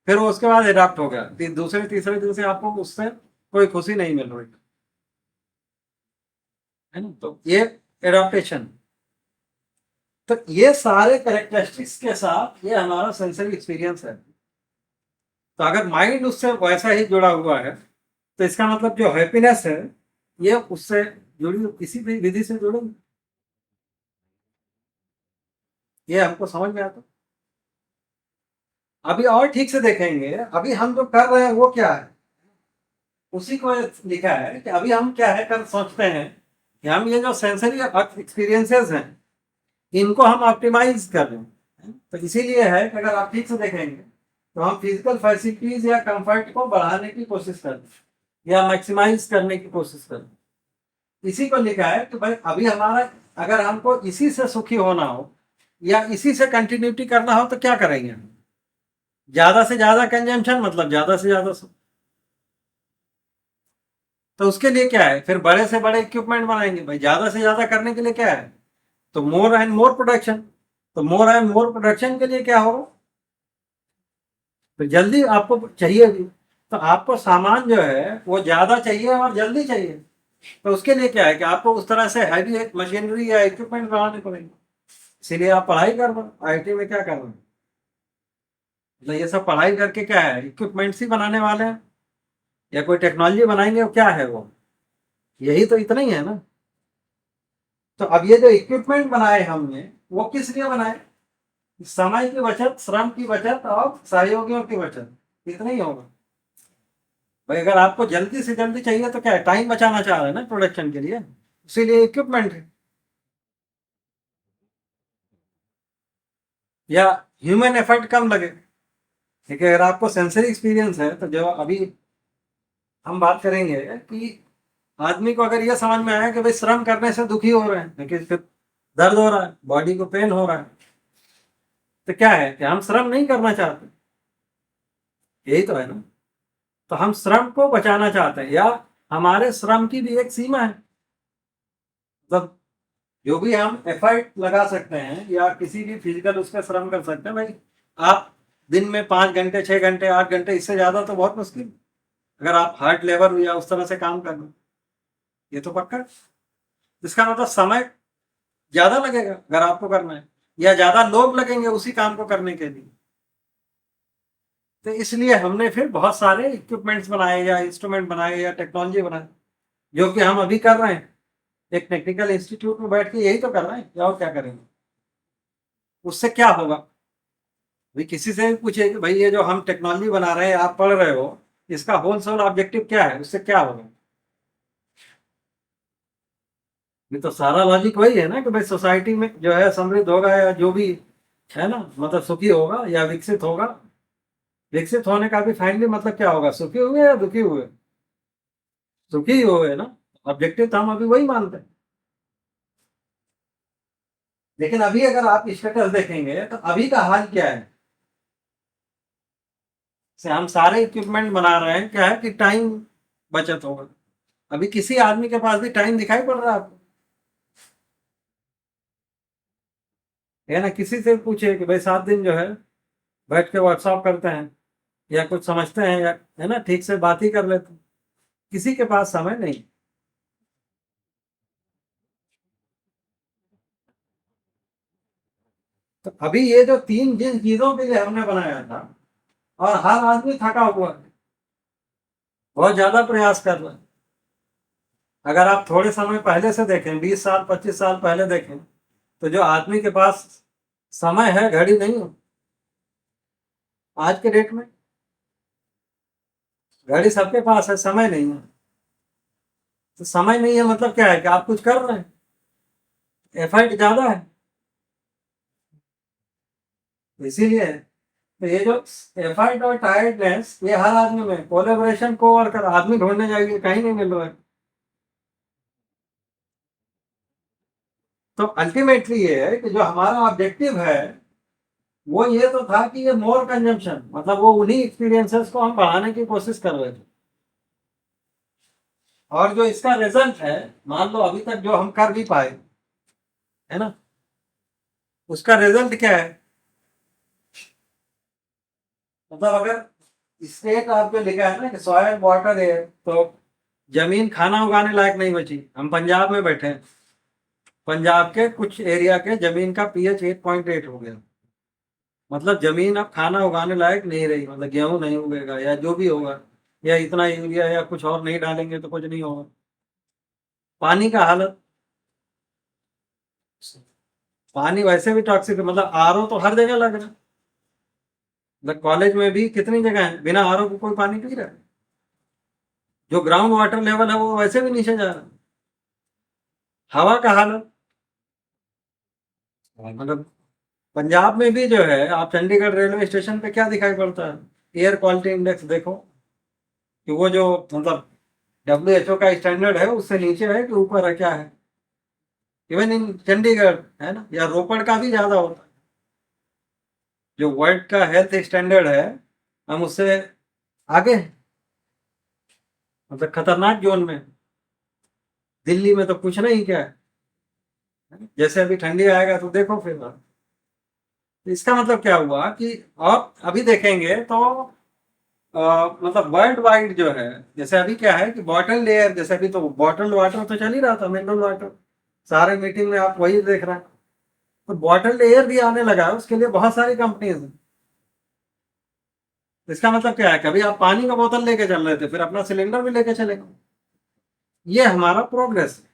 Speaker 1: फिर वो उसके बाद एडाप्ट हो गया, दूसरे तीसरे दिन से आपको उससे कोई खुशी नहीं मिल रही, है ना। तो ये एडाप्टेशन, तो ये सारे कैरेक्टरिस्टिक्स के साथ ये हमारा सेंसरी एक्सपीरियंस है। तो अगर माइंड उससे वैसा ही जुड़ा हुआ है तो इसका मतलब जो हैप्पीनेस है ये उससे जुड़ी किसी भी विधि से जुड़ी, ये हमको समझ में आता। अभी और ठीक से देखेंगे, अभी हम जो कर रहे हैं वो क्या है, उसी को लिखा है कि अभी हम क्या है कर सोचते हैं कि हम ये जो सेंसरी एक्सपीरियंसेस हैं इनको हम ऑप्टिमाइज कर रहे हैं। तो इसीलिए है कि अगर आप ठीक से देखेंगे तो हम फिजिकल फैसिलिटीज या कंफर्ट को बढ़ाने की कोशिश करते हैं या मैक्सिमाइज करने की कोशिश करते हैं। इसी को लिखा है कि भाई अभी हमारा अगर हमको इसी से सुखी होना हो या इसी से कंटिन्यूटी करना हो तो क्या करेंगे हम, ज्यादा से ज्यादा कंजम्पशन मतलब ज्यादा से ज्यादा सुख। तो उसके लिए क्या है, फिर बड़े से बड़े इक्विपमेंट बनाएंगे, भाई ज्यादा से ज्यादा करने के लिए क्या है, तो मोर एंड मोर प्रोडक्शन। तो मोर एंड मोर प्रोडक्शन के लिए क्या होगा, तो जल्दी आपको चाहिए भी, तो आपको सामान जो है वो ज्यादा चाहिए और जल्दी चाहिए। तो उसके लिए क्या है कि आपको उस तरह से हैवी मशीनरी या इक्विपमेंट बनाने पड़ेंगे। इसीलिए आप पढ़ाई कर रहे हो, आईटी में क्या कर रहे हैं, मतलब ये सब पढ़ाई करके क्या है इक्विपमेंट्स ही बनाने वाले हैं या कोई टेक्नोलॉजी बनाएंगे, वो क्या है वो, यही तो इतना ही है ना। तो अब ये जो इक्विपमेंट बनाए हमने वो किस लिए बनाए, समय की बचत, श्रम की बचत और सहयोगियों की बचत, इतना ही होगा। भाई अगर आपको जल्दी से जल्दी चाहिए तो क्या है, टाइम बचाना चाह रहे हैं ना प्रोडक्शन के लिए, इसीलिए इक्विपमेंट है। या ह्यूमन एफर्ट कम लगे, देखिए अगर आपको सेंसरी एक्सपीरियंस है तो जो अभी हम बात करेंगे कि आदमी को अगर यह समझ में आया कि भाई श्रम करने से दुखी हो रहे हैं, लेकिन फिर दर्द हो रहा है, बॉडी को पेन हो रहा है, तो क्या है कि हम श्रम नहीं करना चाहते, यही तो है ना। तो हम श्रम को बचाना चाहते हैं या हमारे श्रम की भी एक सीमा है, मतलब जो भी हम एफर्ट लगा सकते हैं या किसी भी फिजिकल उसका श्रम कर सकते हैं भाई। आप दिन में 5 घंटे 6 घंटे 8 घंटे, इससे ज्यादा तो बहुत मुश्किल, अगर आप हार्ड लेबर या उस तरह से काम कर रहे हैं, ये तो पक्का। इसका मतलब समय ज्यादा लगेगा अगर आपको करना है, या ज्यादा लोग लगेंगे उसी काम को करने के लिए। तो इसलिए हमने फिर बहुत सारे इक्विपमेंट्स बनाए या इंस्ट्रूमेंट बनाए या टेक्नोलॉजी बनाए जो कि हम अभी कर रहे हैं। एक टेक्निकल इंस्टीट्यूट में बैठ के यही तो कर रहे हैं, और क्या करेंगे? उससे क्या होगा? भाई किसी से भी पूछे कि भाई ये जो हम टेक्नोलॉजी बना रहे हैं, आप पढ़ रहे हो, इसका होल सोल ऑब्जेक्टिव क्या है, उससे क्या होगा? ये तो सारा लॉजिक वही है ना कि भाई सोसाइटी में जो है समृद्ध होगा, या जो भी है ना, मतलब सुखी होगा या विकसित होगा। विकसित होने का भी फाइनली मतलब क्या होगा? सुखी हुए या दुखी हुए? सुखी ही हुए ना। ऑब्जेक्टिव तो हम अभी वही मानते हैं। लेकिन अभी अगर आप स्टेटस देखेंगे तो अभी का हाल क्या है? से हम सारे इक्विपमेंट बना रहे हैं, क्या है कि टाइम बचत होगा। अभी किसी आदमी के पास भी टाइम दिखाई पड़ रहा है आपको? है ना, किसी से पूछे कि भाई 7 दिन जो है बैठ के वर्कशॉप करते हैं या कुछ समझते हैं, या है ना ठीक से बात ही कर लेते हैं, किसी के पास समय नहीं। तो अभी ये जो तीन जिन चीजों के लिए हमने बनाया था, और हर आदमी थका हुआ है, बहुत ज्यादा प्रयास कर रहा है। अगर आप थोड़े समय पहले से देखें, 20 साल 25 साल पहले देखें, तो जो आदमी के पास समय है, घड़ी नहीं हो। आज के डेट में घड़ी सबके पास है, समय नहीं है। तो समय नहीं है मतलब क्या है कि आप कुछ कर रहे हैं, एफर्ट ज्यादा है, इसीलिए। तो ये जो एफर्ट और टायर्डनेस, ये हर आदमी में, कोलेबोरेशन को वर्कर आदमी ढूंढने जाएंगे, कहीं नहीं मिल रहा है। तो अल्टीमेटली ये है कि जो हमारा ऑब्जेक्टिव है वो ये तो था कि ये मोर कंजम्पशन, मतलब वो उन्हीं एक्सपीरियंसेस को हम बढ़ाने की कोशिश कर रहे थे। और जो इसका रिजल्ट है, मान लो अभी तक जो हम कर भी पाए, है ना, उसका रिजल्ट क्या है? मतलब अगर स्टेट आपको लिखा है ना कि सॉयल वाटर एयर, तो जमीन खाना उगाने लायक नहीं बची। हम पंजाब में बैठे हैं, पंजाब के कुछ एरिया के जमीन का पीएच 8.8 हो गया। मतलब जमीन अब खाना उगाने लायक नहीं रही, मतलब गेहूं नहीं उगेगा या जो भी होगा, या इतना यूरिया या कुछ और नहीं डालेंगे तो कुछ नहीं होगा। पानी का हालत, पानी वैसे भी टॉक्सिक है, मतलब आरओ तो हर जगह लग रहा है। मतलब कॉलेज में भी कितनी जगह है बिना आरओ को कोई पानी पी रहा है। जो ग्राउंड वाटर लेवल है वो वैसे भी नीचे जा रहा है। हवा का हालत, मतलब पंजाब में भी जो है, आप चंडीगढ़ रेलवे स्टेशन पे क्या दिखाई पड़ता है? एयर क्वालिटी इंडेक्स देखो कि वो जो, मतलब WHO का स्टैंडर्ड है उससे नीचे है कि ऊपर है, क्या है? इवन इन चंडीगढ़, है ना, या रोपड़ का भी ज्यादा होता है। जो वर्ल्ड का हेल्थ स्टैंडर्ड है, हम उससे आगे हैं, मतलब खतरनाक जोन में। दिल्ली में तो कुछ नहीं, क्या है? जैसे अभी ठंडी आएगा तो देखो फिर। तो इसका मतलब क्या हुआ कि आप अभी देखेंगे तो मतलब वर्ल्ड वाइड जो है, जैसे अभी क्या है कि बॉटल लेयर, जैसे अभी तो बॉटल वाटर तो चल ही रहा था, मिनरल वाटर, सारे मीटिंग में आप वही देख रहे हैं। तो बॉटल लेयर भी आने लगा है, उसके लिए बहुत सारी कंपनीज हैं। तो इसका मतलब क्या है, कभी आप पानी का बोतल लेके चल रहे थे, फिर अपना सिलेंडर भी लेके चलेंगे। ये हमारा प्रोग्रेस है।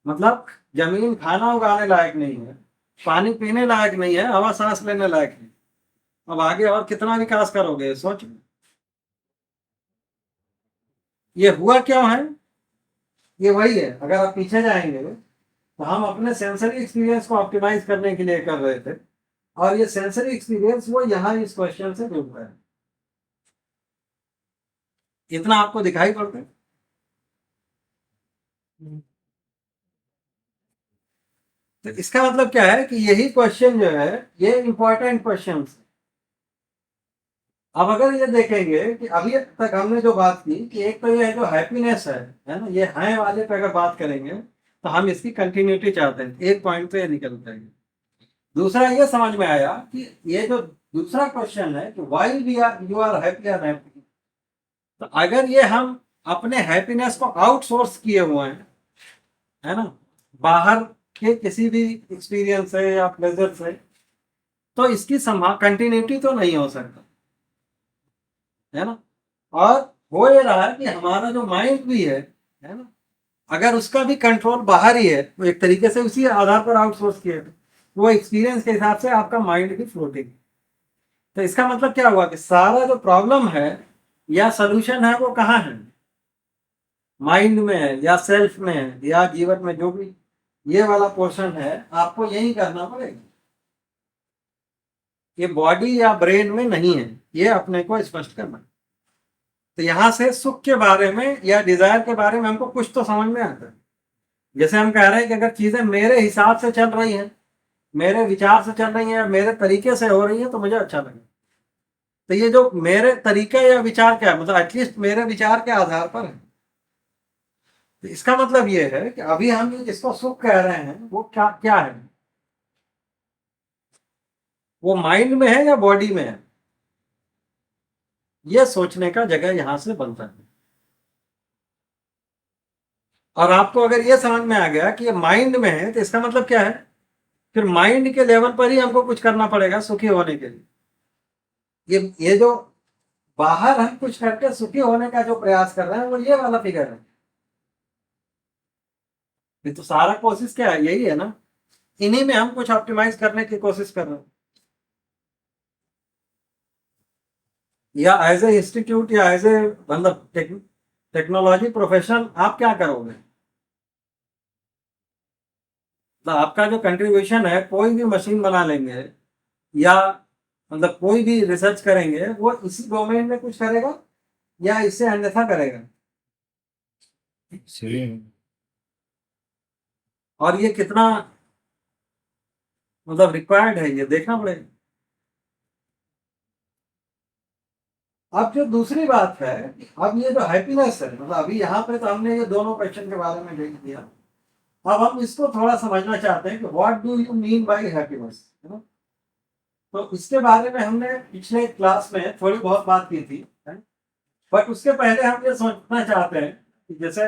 Speaker 1: मतलब जमीन खाना उगाने लायक नहीं है, पानी पीने लायक नहीं है, हवा सांस लेने लायक नहीं। अब आगे और कितना विकास करोगे, सोच। ये हुआ क्यों है? ये वही है, अगर आप पीछे जाएंगे तो हम अपने सेंसरी एक्सपीरियंस को ऑप्टिमाइज करने के लिए कर रहे थे, और ये सेंसरी एक्सपीरियंस वो यहाँ इस क्वेश्चन से जुड़ रहा है। इतना आपको दिखाई पड़ता है। तो इसका मतलब क्या है कि यही क्वेश्चन जो है, ये इंपॉर्टेंट क्वेश्चन। अब अगर ये देखेंगे कि अभी तक हमने जो बात की कि एक तो ये जो हैप्पीनेस है ना, ये है वाले पे अगर बात करेंगे तो हम इसकी कंटिन्यूटी चाहते हैं, एक पॉइंट तो ये निकल जाएगा। दूसरा ये समझ में आया कि ये जो दूसरा क्वेश्चन है कि why we are you are happy और हैप्पी, तो अगर ये हम अपने हैप्पीनेस को आउटसोर्स किए हुए हैं, है ना, बाहर के किसी भी एक्सपीरियंस से या प्लेजर से, तो इसकी कंटिन्यूटी तो नहीं हो सकता, है ना। और हो ये रहा है कि हमारा जो माइंड भी है ना, अगर उसका भी कंट्रोल बाहर ही है, तो एक तरीके से उसी आधार पर आउटसोर्स किया है, वो एक्सपीरियंस के हिसाब से आपका माइंड भी फ्लोटिंग। तो इसका मतलब क्या हुआ कि सारा जो प्रॉब्लम है या सोल्यूशन है वो कहाँ है, माइंड में है या सेल्फ में है या जीवन में, जो भी ये वाला पोर्शन है आपको यही करना पड़ेगा। ये बॉडी या ब्रेन में नहीं है, ये अपने को स्पष्ट करना है। तो यहां से सुख के बारे में या डिजायर के बारे में हमको कुछ तो समझ में आता है। जैसे हम कह रहे हैं कि अगर चीजें मेरे हिसाब से चल रही हैं, मेरे विचार से चल रही हैं, मेरे तरीके से हो रही है, तो मुझे अच्छा लगेगा। तो ये जो मेरे तरीके या विचार क्या है, मतलब एटलीस्ट मेरे विचार के आधार पर है। तो इसका मतलब ये है कि अभी हम जिसको सुख कह रहे हैं वो क्या क्या है, वो माइंड में है या बॉडी में है, ये सोचने का जगह यहां से बनता है। और आपको अगर ये समझ में आ गया कि ये माइंड में है, तो इसका मतलब क्या है, फिर माइंड के लेवल पर ही हमको कुछ करना पड़ेगा सुखी होने के लिए। ये जो बाहर हम कुछ करके सुखी होने का जो प्रयास कर रहे हैं वो ये वाला फिगर है। ये तो सारा कोशिश क्या है, यही है ना, इन्हीं में हम कुछ ऑप्टिमाइज करने की कोशिश कर रहे हैं। या एज ए इंस्टीट्यूट या एज ए मतलब टेक्नोलॉजी प्रोफेशनल आप क्या करोगे, तो आपका जो कंट्रीब्यूशन है, कोई भी मशीन बना लेंगे या मतलब कोई भी रिसर्च करेंगे, वो इसी डोमेन में कुछ करेगा या इससे अन्यथा करेगा।
Speaker 2: सही है।
Speaker 1: और ये कितना मतलब रिक्वायर्ड है, ये देखना पड़ेगा। अब जो दूसरी बात है, अब ये जो हैप्पीनेस है, मतलब अभी यहाँ पे तो हमने ये दोनों क्वेश्चन के बारे में देख दिया। अब हम इसको थोड़ा समझना चाहते हैं कि what do you mean bye happiness, है ना। तो इसके बारे में हमने पिछले क्लास में थोड़ी बहुत बात की थी, बट उसके पहले हम ये सोचना चाहते हैं कि जैसे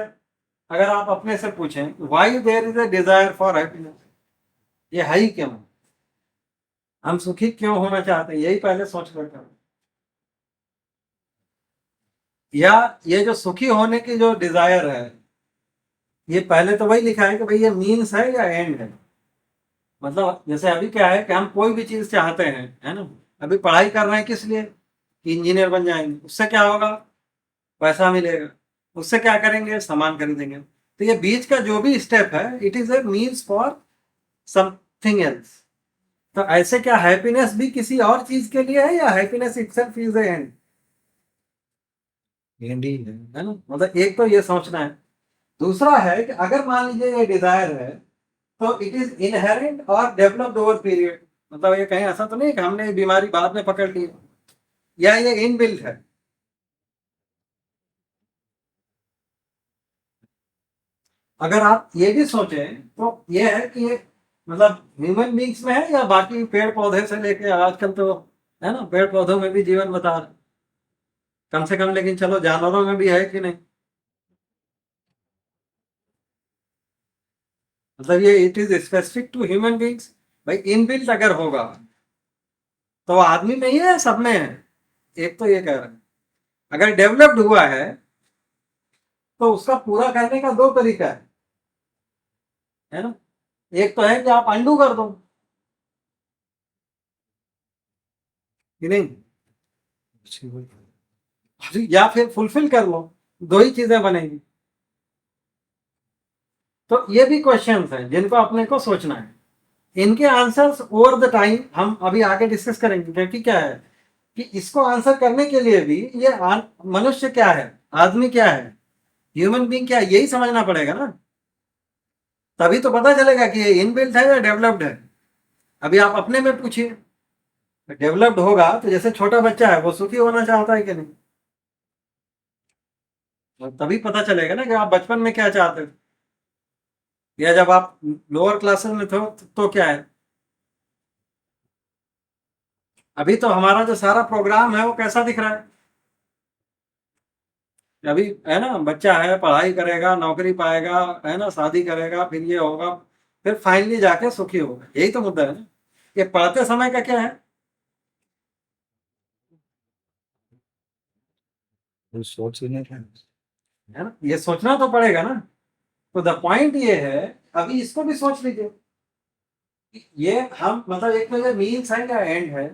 Speaker 1: अगर आप अपने से पूछें why there is a desire for happiness, ये है ही क्यों, हम सुखी क्यों होना चाहते हैं, यही पहले सोच कर करें। या ये जो सुखी होने की जो डिजायर है, ये पहले तो वही लिखा है कि भाई ये मीन्स है या एंड है। मतलब जैसे अभी क्या है कि हम कोई भी चीज चाहते हैं, है ना, अभी पढ़ाई कर रहे हैं किस लिए, कि इंजीनियर बन जाएंगे, उससे क्या होगा, पैसा मिलेगा, उससे क्या करेंगे, सामान खरीदेंगे। तो ये बीच का जो भी स्टेप है, it is a means for something else. तो ऐसे क्या हैप्पीनेस भी किसी और चीज के लिए है या happiness itself is A and,
Speaker 2: and he है।
Speaker 1: है ना। मतलब एक तो ये सोचना है। दूसरा है कि अगर मान लीजिए ये डिजायर है, तो इट इज इनहेरेंट और डेवलप्ड ओवर पीरियड। मतलब ये कहीं ऐसा तो नहीं कि हमने ये बीमारी बाद में पकड़ ली, या ये इनबिल्ट है। अगर आप ये भी सोचें तो ये है कि ये मतलब ह्यूमन बींग्स में है या बाकी पेड़ पौधे से लेके आजकल तो, है ना, पेड़ पौधों में भी जीवन बता रहे, कम से कम, लेकिन चलो जानवरों में भी है कि नहीं। मतलब ये it is specific to human beings, भाई इनबिल्ट अगर होगा तो आदमी में ही है, सब में है। एक तो ये कह रहे हैं अगर डेवलप्ड हुआ है तो उसका पूरा करने का दो तरीका है ना। एक तो है कि आप अंडू कर दो, कि नहीं,
Speaker 2: अच्छी बात।
Speaker 1: या फिर फुलफिल कर लो, दो ही चीजें बनेंगी। तो ये भी क्वेश्चंस हैं जिनको अपने को सोचना है। इनके आंसर्स ओवर द टाइम हम अभी आगे डिस्कस करेंगे, क्योंकि क्या है कि इसको आंसर करने के लिए भी ये मनुष्य क्या है, आदमी क्या है, ह्यूमन बीइंग क्या है, यही समझना पड़ेगा ना। तभी तो पता चलेगा कि ये इनबिल्ट है या डेवलप्ड है। अभी आप अपने में पूछिए, डेवलप्ड होगा तो जैसे छोटा बच्चा है वो सुखी होना चाहता है कि नहीं, और तभी पता चलेगा ना कि आप बचपन में क्या चाहते थे, या जब आप लोअर क्लासेस में थे तो क्या है। अभी तो हमारा जो सारा प्रोग्राम है वो कैसा दिख रहा है, अभी है ना, बच्चा है, पढ़ाई करेगा, नौकरी पाएगा, है ना, शादी करेगा, फिर ये होगा, फिर फाइनली जाके सुखी होगा, यही तो मुद्दा है ना। ये पढ़ते समय का क्या
Speaker 2: वो सोच ही नहीं रहे।
Speaker 1: है ना, ये सोचना तो पड़ेगा ना। तो द पॉइंट ये है, अभी इसको भी सोच लीजिए, ये हम मतलब एक तो ये मीन्स है या एंड है,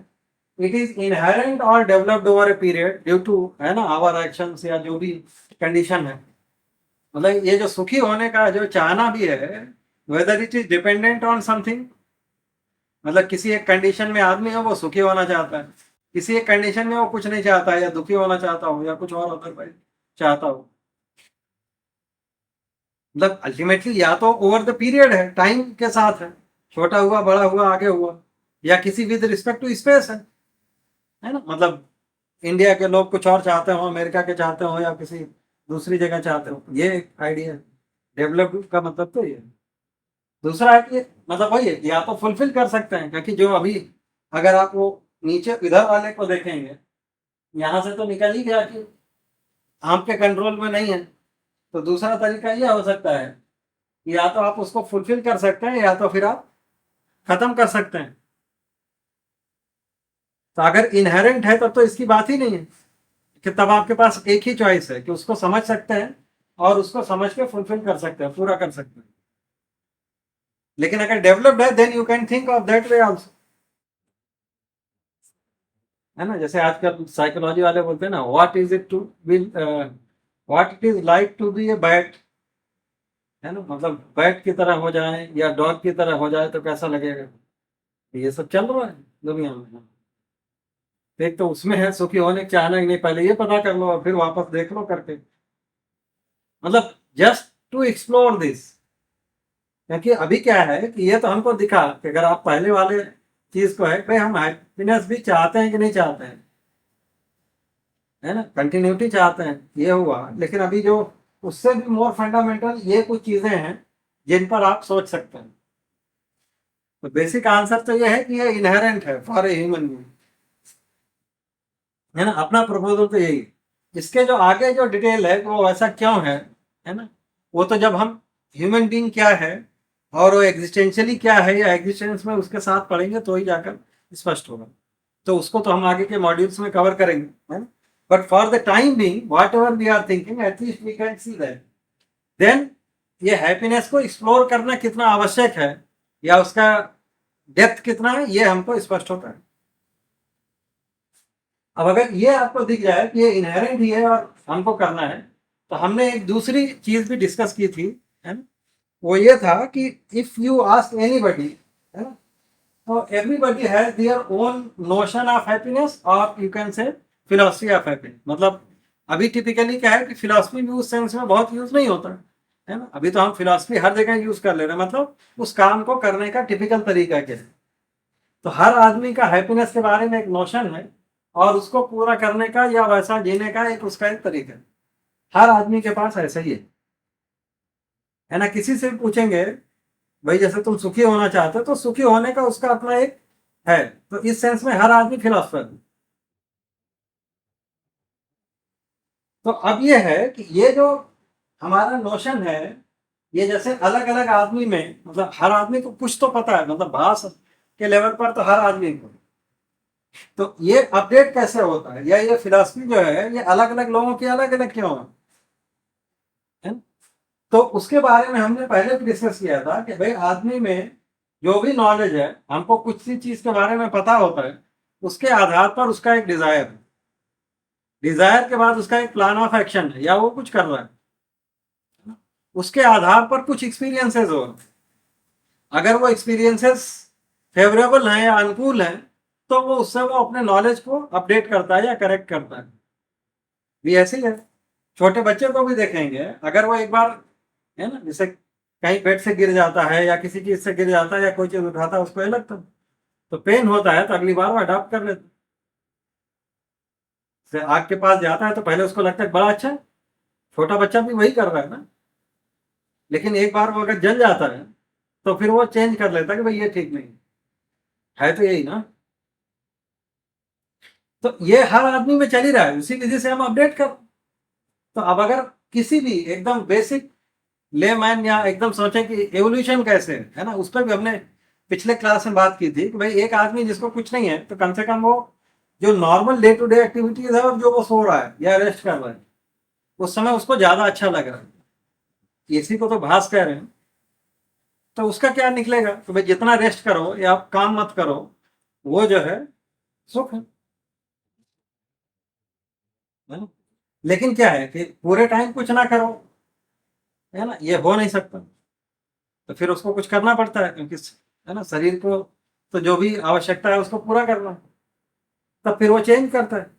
Speaker 1: इट इज इनहेरेंट और developed over a period due to, है ना, आवर एक्शंस या जो भी कंडीशन है। मतलब ये जो सुखी होने का जो चाहना भी है, whether it is dependent on something, मतलब किसी एक कंडीशन में आदमी है वो सुखी होना चाहता है, किसी एक कंडीशन में वो कुछ नहीं चाहता है, या दुखी होना चाहता हो, या कुछ और अदरवाइज चाहता हो। मतलब अल्टीमेटली या तो ओवर द पीरियड है, टाइम के साथ है, छोटा हुआ, बड़ा हुआ, आगे हुआ, या किसी विद रिस्पेक्ट टू स्पेस है ना। मतलब इंडिया के लोग कुछ और चाहते हो, अमेरिका के चाहते हो, या किसी दूसरी जगह चाहते हो, ये एक आइडिया है। डेवलप का मतलब तो ये है। दूसरा है कि मतलब वही है, या तो फुलफिल कर सकते हैं, क्योंकि जो अभी अगर आप वो नीचे इधर वाले को देखेंगे, यहाँ से तो निकल ही गया कि आपके कंट्रोल में नहीं है। तो दूसरा तरीका ये हो सकता है, या तो आप उसको फुलफिल कर सकते हैं, या तो फिर आप खत्म कर सकते हैं। तो अगर इनहेरेंट है तब तो इसकी बात ही नहीं है, कि तब आपके पास एक ही चॉइस है कि उसको समझ सकते हैं और उसको समझ के फुलफिल कर सकते हैं, पूरा कर सकते हैं। लेकिन अगर डेवलप्ड है, then you can think of that way also, है ना। जैसे आजकल साइकोलॉजी वाले बोलते हैं ना, what is it to be, what it is like to be a bat, है ना, मतलब बैट की तरह हो जाए या डॉग की तरह हो जाए तो कैसा लगेगा। ये सब चल रहा है दुनिया में। एक तो उसमें है सुखी होने की चाहना ही नहीं, पहले ये पता कर लो और फिर वापस देख लो करके, मतलब जस्ट टू एक्सप्लोर दिस। क्योंकि अभी क्या है कि ये तो हमको दिखा कि अगर आप पहले वाले चीज को है भाई, हम हैप्पीनेस भी चाहते हैं कि नहीं चाहते हैं, है ना, कंटिन्यूटी चाहते हैं, ये हुआ। लेकिन अभी जो उससे भी मोर फंडामेंटल ये कुछ चीजें हैं जिन पर आप सोच सकते हैं। तो बेसिक आंसर तो ये है कि ये इनहेरेंट है फॉर ए ह्यूमन बीइंग, है ना। अपना प्रपोजल तो यही है। इसके जो आगे जो डिटेल है वो वैसा क्यों है ना, वो तो जब हम ह्यूमन बीइंग क्या है और वो एग्जिस्टेंशियली क्या है या एग्जिस्टेंस में उसके साथ पढ़ेंगे तो ही जाकर स्पष्ट होगा। तो उसको तो हम आगे के मॉड्यूल्स में कवर करेंगे, है ना। But for the time being whatever we are thinking, at least we can see that then ये हैप्पीनेस को एक्सप्लोर करना कितना आवश्यक है या उसका डेप्थ कितना है, ये हमको स्पष्ट होता है। अब अगर ये आपको दिख जाए कि ये इनहेरेंट ही है और हमको करना है, तो हमने एक दूसरी चीज भी डिस्कस की थी, है ना। वो ये था कि इफ यू आस्क एनीबॉडी, है ना, तो everybody has their own notion of happiness, और you can say philosophy of happiness. मतलब अभी टिपिकली क्या है कि फिलोसफी भी उस सेंस में बहुत यूज नहीं होता है ना। अभी तो हम फिलोसफी हर जगह यूज कर ले रहे हैं, मतलब उस काम को करने का टिपिकल तरीका क्या है। तो हर आदमी का हैप्पीनेस के बारे में एक नोशन है, और उसको पूरा करने का या वैसा जीने का एक उसका एक तरीका है। हर आदमी के पास ऐसा ही है ना। किसी से भी पूछेंगे भाई जैसे तुम सुखी होना चाहते हो, तो सुखी होने का उसका अपना एक है। तो इस सेंस में हर आदमी फिलोसफर है। तो अब ये है कि ये जो हमारा नोशन है, ये जैसे अलग अलग आदमी में, मतलब हर आदमी को कुछ तो पता है, मतलब भाष के लेवल पर तो हर आदमी को। तो ये अपडेट कैसे होता है, या ये फिलॉसफी जो है ये अलग अलग लोगों की अलग अलग क्यों है। तो उसके बारे में हमने पहले भी डिस्कस किया था कि भाई आदमी में जो भी नॉलेज है, हमको कुछ सी चीज के बारे में पता होता है, उसके आधार पर उसका एक डिजायर है, डिजायर के बाद उसका एक प्लान ऑफ एक्शन है या वो कुछ कर रहा है, उसके आधार पर कुछ एक्सपीरियंसेस हो। अगर वो एक्सपीरियंसेस फेवरेबल हैं या अनुकूल हैं, तो वो उससे वो अपने नॉलेज को अपडेट करता है या करेक्ट करता है। भी ऐसे ही है, छोटे बच्चे को भी देखेंगे, अगर वो एक बार, है ना, जैसे कहीं बेड से गिर जाता है या किसी चीज से गिर जाता है या कोई चीज उठाता है, उसको ये लगता है, तो पेन होता है, तो अगली बार वो अडॉप्ट कर लेता है। आग के पास जाता है तो पहले उसको लगता है बड़ा अच्छा है, छोटा बच्चा भी वही कर रहा है ना। लेकिन एक बार वो अगर जल जाता है तो फिर वो चेंज कर लेता है कि भाई ये ठीक नहीं है, तो यही ना। तो ये हर आदमी में चल ही रहा है, उसी वजह से हम अपडेट कर। तो अब अगर किसी भी एकदम बेसिक लेमैन या एकदम सोचे कि एवोल्यूशन कैसे है ना, उस पर भी हमने पिछले क्लास में बात की थी कि भाई एक आदमी जिसको कुछ नहीं है, तो कम से कम वो जो normal day to day activities है और जो वो सो रहा है या रेस्ट कर रहा है, उस समय उसको ज्यादा अच्छा लग रहा है। इसी को तो भास कह रहे हैं। तो उसका क्या निकलेगा कि भाई जितना रेस्ट करो या आप काम मत करो, वो जो है सुख है ना। लेकिन क्या है कि पूरे टाइम कुछ ना करो, है ना, ये हो नहीं सकता। तो फिर उसको कुछ करना पड़ता है, क्योंकि है ना, शरीर को तो जो भी आवश्यकता है उसको पूरा करना है। तब फिर वो चेंज करता है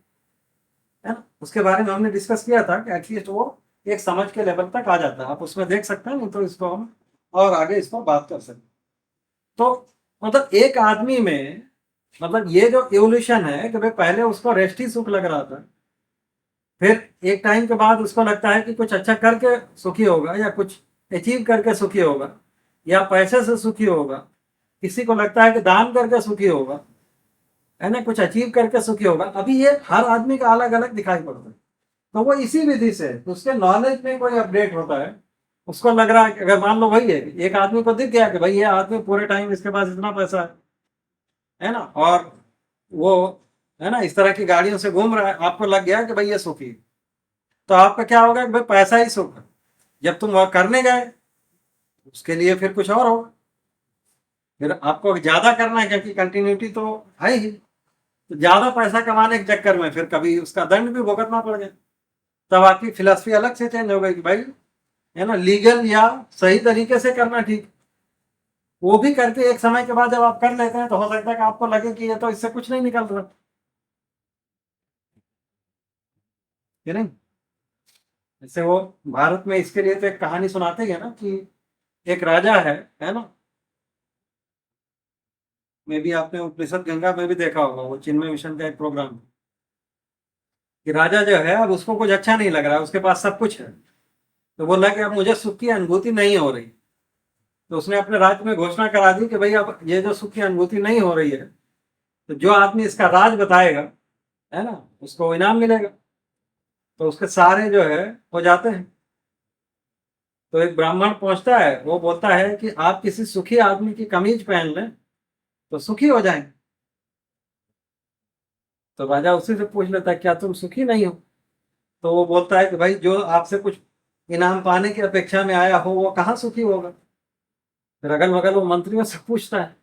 Speaker 1: ना। उसके बारे में हमने डिस्कस किया था कि एटलीस्ट वो एक समझ के लेवल तक आ जाता है। आप उसमें देख सकते हैं, नहीं तो इसको हम और आगे इसको बात कर सकते हैं। तो मतलब एक आदमी में, मतलब ये जो इवोल्यूशन है कि भाई पहले उसको रेस्ट ही सुख लग रहा था, फिर एक टाइम के बाद उसको लगता है कि कुछ अच्छा करके सुखी होगा, या कुछ अचीव करके सुखी होगा, या पैसे से सुखी होगा, किसी को लगता है कि दान करके सुखी होगा, है ना, कुछ अचीव करके सुखी होगा। अभी ये हर आदमी का अलग अलग दिखाई पड़ता है। तो वो इसी विधि से उसके नॉलेज में कोई अपडेट होता है, उसको लग रहा है कि अगर मान लो वही है, एक आदमी को दिख गया कि भाई ये आदमी पूरे टाइम इसके पास इतना पैसा है ना, और वो है ना इस तरह की गाड़ियों से घूम रहा है, आपको लग गया कि भाई ये सुखी है। तो आपका क्या होगा कि भाई पैसा ही सुख है। जब तुम वह करने गए, उसके लिए फिर कुछ और होगा, फिर आपको ज्यादा करना है, क्योंकि कंटिन्यूटी तो है ही। तो ज्यादा पैसा कमाने के चक्कर में फिर कभी उसका दंड भी भुगतना पड़ गया। तब आपकी फिलॉसफी अलग से चेंज हो गई कि भाई, है ना, लीगल या सही तरीके से करना ठीक। वो भी करके एक समय के बाद जब आप कर लेते हैं, तो हो सकता है कि आपको लगे कि ये तो इससे कुछ नहीं निकल रहा, कि नहीं। जैसे वो भारत में इसके लिए तो एक कहानी सुनाते हैं ना कि एक राजा है ना। मे भी आपने उपनिषद गंगा में भी देखा होगा, वो चिन्मय मिशन का एक प्रोग्राम, कि राजा जो है अब उसको कुछ अच्छा नहीं लग रहा है, उसके पास सब कुछ है, तो बोला कि अब मुझे सुख की अनुभूति नहीं हो रही। तो उसने अपने राज्य में घोषणा करा दी कि भाई अब ये जो सुख की अनुभूति नहीं हो रही है, तो जो आदमी इसका राज बताएगा, है ना, उसको इनाम मिलेगा। तो उसके सारे जो है हो जाते हैं। तो एक ब्राह्मण पहुंचता है, वो बोलता है कि आप किसी सुखी आदमी की कमीज पहन लें तो सुखी हो जाएंगे। तो राजा उसी से पूछ लेता है क्या तुम सुखी नहीं हो। तो वो बोलता है कि भाई जो आपसे कुछ इनाम पाने की अपेक्षा में आया हो वो कहाँ सुखी होगा। फिर अगल बगल वो मंत्रियों से पूछता है,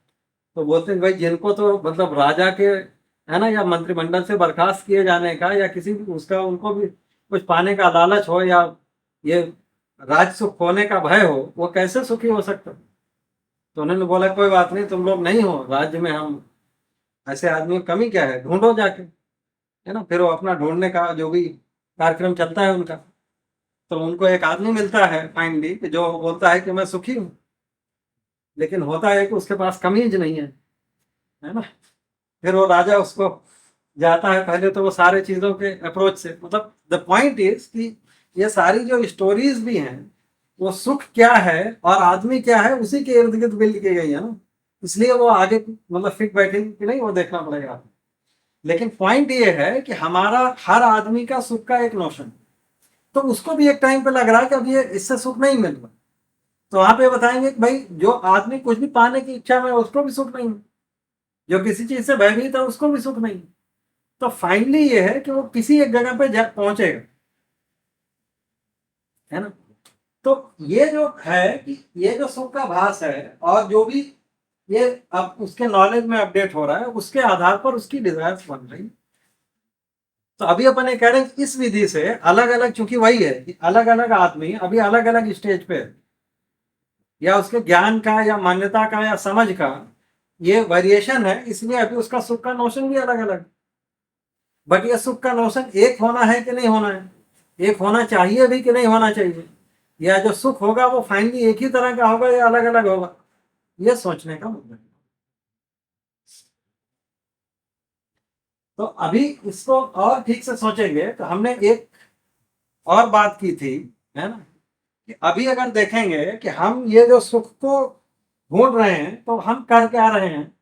Speaker 1: तो बोलते हैं भाई जिनको तो मतलब राजा के, है ना, या मंत्रिमंडल से बर्खास्त किए जाने का, या किसी भी उसका उनको भी कुछ पाने का लालच हो, या ये राज सुख होने का भय हो, वो कैसे सुखी हो सकता। तो उन्होंने बोला कोई बात नहीं, तुम लोग नहीं हो राज्य में, हम ऐसे आदमी की कमी क्या है, ढूंढो जाके, है ना। फिर वो अपना ढूंढने का जो भी कार्यक्रम चलता है उनका, तो उनको एक आदमी मिलता है फाइनली, जो बोलता है कि मैं सुखी हूँ। लेकिन होता है कि उसके पास कमीज नहीं है ना। फिर वो राजा उसको जाता है, पहले तो वो सारे चीजों के अप्रोच से, मतलब द पॉइंट इज कि ये सारी जो स्टोरीज भी हैं, वो सुख क्या है और आदमी क्या है उसी के इर्द गिर्द बिल्ड की गई है ना। इसलिए वो आगे मतलब फिट बैठेंगे कि नहीं, वो देखना पड़ेगा। लेकिन पॉइंट ये है कि हमारा हर आदमी का सुख का एक नोशन, तो उसको भी एक टाइम पे लग रहा है कि अब ये इससे सुख नहीं मिल रहा। तो वहां पे बताएंगे कि भाई जो आदमी कुछ भी पाने की इच्छा में, उसको भी सुख नहीं है। जो किसी चीज से भयभीत है, उसको भी सुख नहीं है। तो फाइनली ये है कि वो किसी एक जगह पे पहुंचेगा, है ना। तो ये जो है कि ये जो सुख का भास है, और जो भी ये अब उसके नॉलेज में अपडेट हो रहा है, उसके आधार पर उसकी डिजायर्स बन रही। तो अभी अपन ये कह रहे हैं कि इस विधि से अलग अलग, चूंकि वही है कि अलग अलग आदमी अभी अलग अलग स्टेज पे है, या उसके ज्ञान का या मान्यता का या समझ का ये वेरिएशन है, इसलिए अभी उसका सुख का नोशन भी अलग अलग। बट ये सुख का नोशन एक होना है कि नहीं होना है, एक होना चाहिए भी कि नहीं होना चाहिए, या जो सुख होगा वो फाइनली एक ही तरह का होगा या अलग अलग होगा, ये सोचने का मुद्दा है। तो अभी इसको और ठीक से सोचेंगे तो हमने एक और बात की थी, है ना, कि अभी अगर देखेंगे कि हम ये जो सुख को ढूंढ रहे हैं, तो हम कर क्या रहे हैं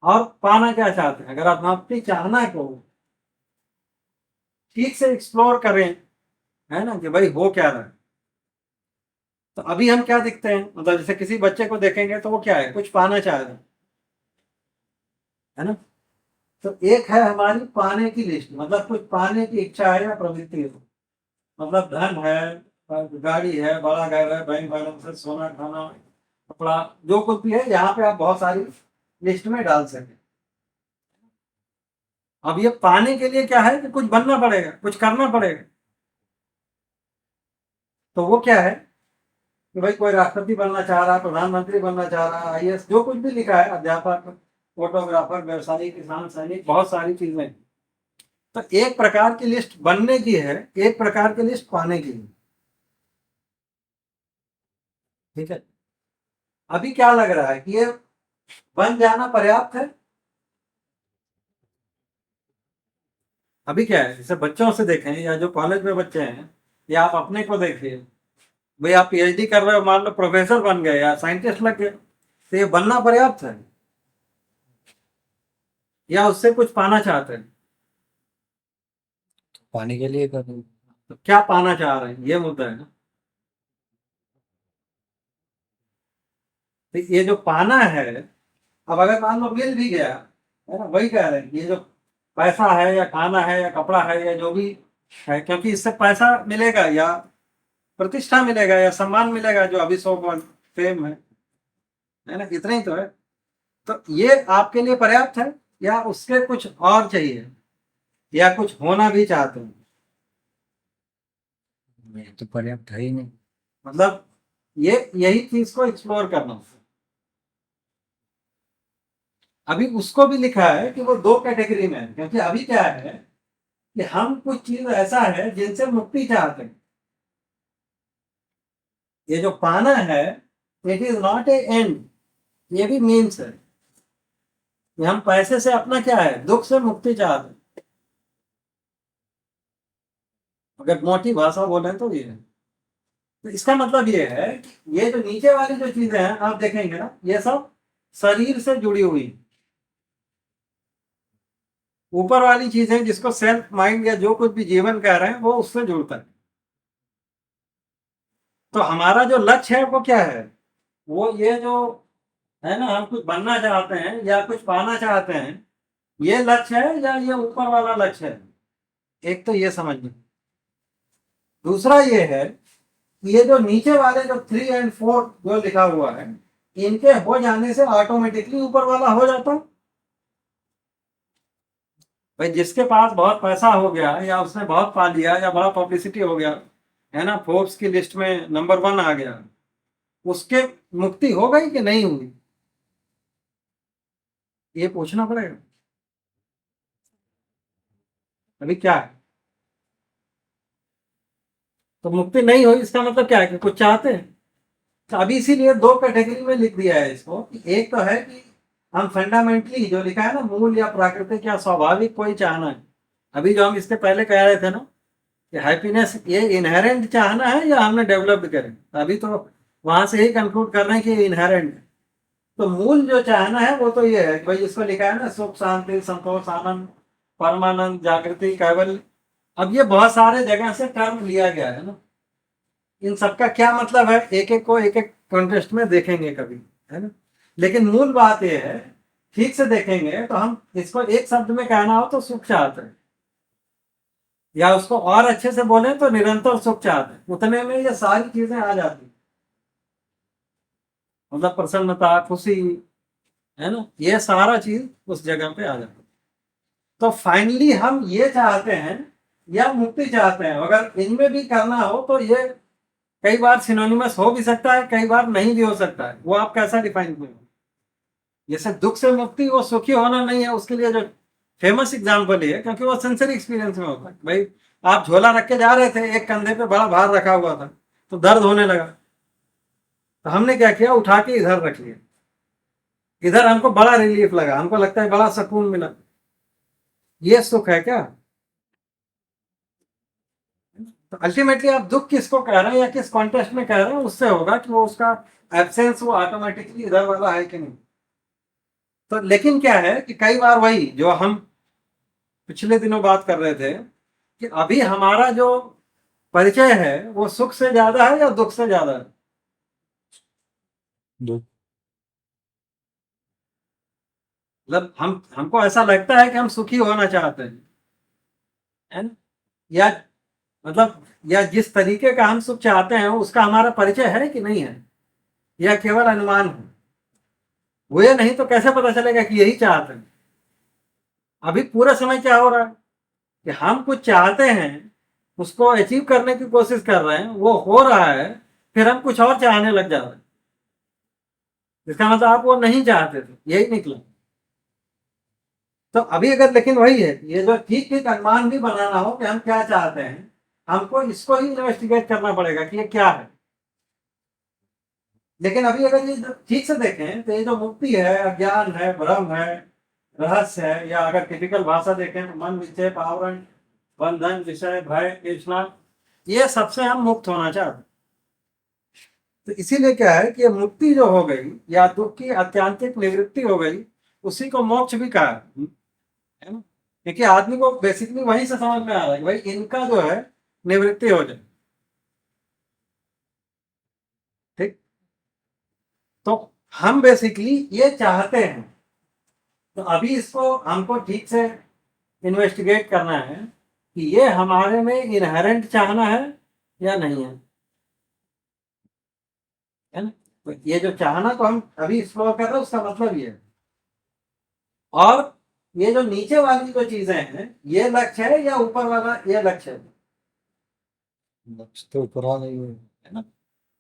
Speaker 1: और पाना क्या चाहते हैं। अगर आप अपनी चाहना को ठीक से एक्सप्लोर करें, है ना, कि भाई हो क्या रहा है, तो अभी हम क्या दिखते हैं। मतलब जैसे किसी बच्चे को देखेंगे तो वो क्या है, कुछ पाना चाह रहे हैं, है ना। तो एक है हमारी पाने की लिस्ट, मतलब कुछ पाने की इच्छा है या प्रवृत्ति है। मतलब धन है, गाड़ी है, बड़ा घर है, बैंक बैलेंस है, सोना खाना, कपड़ा, जो कुछ भी है यहाँ पे आप बहुत सारी लिस्ट में डाल सकें। अब ये पाने के लिए क्या है कि कुछ बनना पड़ेगा, कुछ करना पड़ेगा। तो वो क्या है कि भाई कोई राष्ट्रपति बनना चाह रहा है, प्रधानमंत्री बनना चाह रहा है, आईएएस, जो कुछ भी लिखा है, अध्यापक, फोटोग्राफर, व्यवसायी, किसान, सैनिक, बहुत सारी चीजें। तो एक प्रकार की लिस्ट बनने की है, एक प्रकार की लिस्ट पाने की है। ठीक है, अभी क्या लग रहा है कि ये बन जाना पर्याप्त है? अभी क्या है, जैसे बच्चों से देखें या जो कॉलेज में बच्चे हैं, या आप अपने को देखिए, भाई आप पीएचडी कर रहे हो, मान लो प्रोफेसर बन गए या साइंटिस्ट लग गए, तो ये बनना पर्याप्त है या उससे कुछ पाना चाहते हैं?
Speaker 2: पाने के लिए कर रहे हो।
Speaker 1: तो क्या पाना चाह रहे हैं, ये मुद्दा है ना। तो ये जो पाना है, अब अगर मान लो मिल भी गया है ना, वही कह रहे हैं, ये जो पैसा है या खाना है या कपड़ा है या जो भी है, क्योंकि इससे पैसा मिलेगा या प्रतिष्ठा मिलेगा या सम्मान मिलेगा, जो अभी सो कॉल्ड फेम है ना, इतना ही तो है। तो ये आपके लिए पर्याप्त है या उसके कुछ और चाहिए या कुछ होना भी चाहते हैं?
Speaker 2: ये तो पर्याप्त है ही नहीं।
Speaker 1: मतलब ये यही चीज को एक्सप्लोर करना। अभी उसको भी लिखा है कि वो दो कैटेगरी में है, क्योंकि अभी क्या है कि हम कुछ चीज ऐसा है जिनसे मुक्ति चाहते हैं। ये जो पाना है, it is not A and, ये भी मीन्स है कि हम पैसे से अपना क्या है, दुख से मुक्ति चाहते हैं। अगर मोटी भाषा बोले तो ये है। तो इसका मतलब ये है कि ये जो नीचे वाली जो चीजें हैं आप देखेंगे ना, ये सब शरीर से जुड़ी हुई। ऊपर वाली चीजें जिसको सेल्फ माइंड या जो कुछ भी जीवन कह रहे हैं, वो उससे जुड़ता है। तो हमारा जो लक्ष्य है वो क्या है, वो ये जो है ना, हम कुछ बनना चाहते हैं या कुछ पाना चाहते हैं, ये लक्ष्य है या ये ऊपर वाला लक्ष्य है? एक तो ये समझ में। दूसरा ये है कि ये जो नीचे वाले जो 3 और 4 जो लिखा हुआ है, इनके हो जाने से ऑटोमेटिकली ऊपर वाला हो जाता है। भाई जिसके पास बहुत पैसा हो गया या उसने बहुत पा लिया या बड़ा पब्लिसिटी हो गया, है ना, फोर्ब्स की लिस्ट में नंबर 1 आ गया, उसके मुक्ति हो गई कि नहीं हुई, ये पूछना पड़ेगा। अभी क्या है, तो मुक्ति नहीं हुई, इसका मतलब क्या है कि कुछ चाहते हैं। तो अभी इसीलिए दो कैटेगरी में लिख दिया है इसको, कि एक तो है कि हम फंडामेंटली जो लिखा है ना, मूल या प्राकृतिक या स्वाभाविक कोई चाहना है। अभी जो हम इसके पहले कह रहे थे ना कि हैप्पीनेस ये इनहेरेंट चाहना है या हमने डेवलप्ड करें, अभी तो वहां से ही कंक्लूड कर रहे हैं कि इनहेरेंट है। तो मूल जो चाहना है वो तो ये है कि भाई जिसको लिखा है ना, सुख शांति संतोष आनंद परमानंद जागृति कैवल्य। अब ये बहुत सारे जगह से टर्म लिया गया है ना, इन सबका क्या मतलब है, एक एक को एक एक कॉन्टेस्ट में देखेंगे कभी, है ना। लेकिन मूल बात यह है, ठीक से देखेंगे तो हम इसको एक शब्द में कहना हो तो सुख चाहते हैं, या उसको और अच्छे से बोले तो निरंतर सुख चाहते हैं। उतने में ये सारी चीजें आ जाती, मतलब प्रसन्नता, खुशी, है ना, ये सारा चीज उस जगह पे आ जाता है। तो फाइनली हम ये चाहते हैं या मुक्ति चाहते हैं, अगर इनमें भी करना हो तो ये कई बार सिनोनिमस हो भी सकता है, कई बार नहीं भी हो सकता है, वो आप कैसा डिफाइन करें। जैसे दुख से मुक्ति वो सुखी होना नहीं है, उसके लिए जो फेमस एग्जाम्पल है, क्योंकि वो सेंसरी एक्सपीरियंस में होता है। भाई आप झोला रख के जा रहे थे, एक कंधे पे बड़ा भार रखा हुआ था, तो दर्द होने लगा, तो हमने क्या किया, उठा के इधर रख लिया, इधर हमको बड़ा रिलीफ लगा, हमको लगता है बड़ा सुकून मिला। ये सुख है क्या? तो अल्टीमेटली आप दुख किसको कह रहे हैं या किस कॉन्टेक्स्ट में कह रहे हैं, उससे होगा कि वो उसका एब्सेंस वो ऑटोमेटिकली इधर वाला है कि नहीं। तो लेकिन क्या है कि कई बार वही जो हम पिछले दिनों बात कर रहे थे कि अभी हमारा जो परिचय है वो सुख से ज्यादा है या दुख से ज्यादा है?
Speaker 2: दो।
Speaker 1: मतलब हमको ऐसा लगता है कि हम सुखी होना चाहते हैं, है ना? या मतलब या जिस तरीके का हम सुख चाहते हैं उसका हमारा परिचय है कि नहीं है, या केवल अनुमान है। हुए नहीं तो कैसे पता चलेगा कि यही चाहते हैं। अभी पूरा समय क्या हो रहा है कि हम कुछ चाहते हैं, उसको अचीव करने की कोशिश कर रहे हैं, वो हो रहा है, फिर हम कुछ और चाहने लग जा रहे हैं। इसका मतलब आप वो नहीं चाहते थे, यही निकला। तो अभी अगर लेकिन वही है, ये जो ठीक ठीक अनुमान भी बनाना हो कि हम क्या चाहते हैं, हमको इसको ही इन्वेस्टिगेट करना पड़ेगा कि ये क्या है। लेकिन अभी अगर ये ठीक से देखें तो ये जो मुक्ति है, अज्ञान है, भ्रम है, रहस्य है, या अगर टिपिकल भाषा देखें तो मन, विक्षेप, आवरण, बंधन, विषय, भय, तृष्णा, ये सबसे हम मुक्त होना चाहते हैं। तो इसीलिए क्या है कि ये मुक्ति जो हो गई या दुख की आत्यंतिक निवृत्ति हो गई, उसी को मोक्ष भी कहा है ना। क्योंकि आदमी को बेसिकली वहीं से समझ में आ रहा है कि भाई इनका जो है निवृत्ति हो जाए। ठीक, तो हम बेसिकली ये चाहते हैं। तो अभी इसको हमको ठीक से इन्वेस्टिगेट करना है कि ये हमारे में इनहेरेंट चाहना है या नहीं है ना। तो ये जो चाहना को हम अभी एक्सप्लोर कर रहे हैं, उसका मतलब ये है। और ये जो नीचे वाली जो चीजें हैं, ये लक्ष्य है या ऊपर वाला ये लक्ष्य है?
Speaker 2: लक्ष्य तो ऊपर वाला ही
Speaker 1: है ना।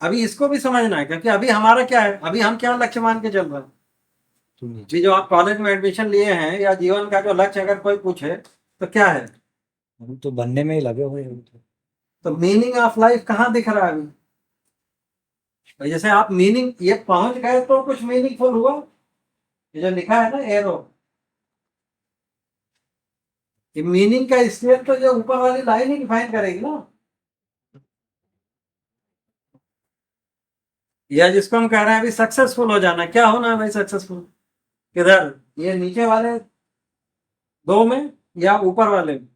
Speaker 1: अभी इसको भी समझना है, क्योंकि अभी हमारा क्या है, अभी हम क्या लक्ष्य मान के चल रहे हैं।
Speaker 2: तो
Speaker 1: जी, जो आप कॉलेज में एडमिशन लिए हैं या जीवन का जो लक्ष्य अगर कोई पूछे तो क्या है?
Speaker 2: हम तो बनने में ही लगे हुए हैं
Speaker 1: तो मीनिंग ऑफ लाइफ कहाँ दिख रहा है अभी? तो जैसे आप मीनिंग ये पहुंच गए तो कुछ मीनिंगफुल हुआ। ये जो लिखा है ना एरो, ये मीनिंग का स्टेट तो जो ऊपर वाली लाइन ही डिफाइन करेगी ना। या जिसको हम कह रहे हैं अभी सक्सेसफुल हो जाना, क्या होना है भाई सक्सेसफुल? किधर, ये नीचे वाले दो में या ऊपर वाले में?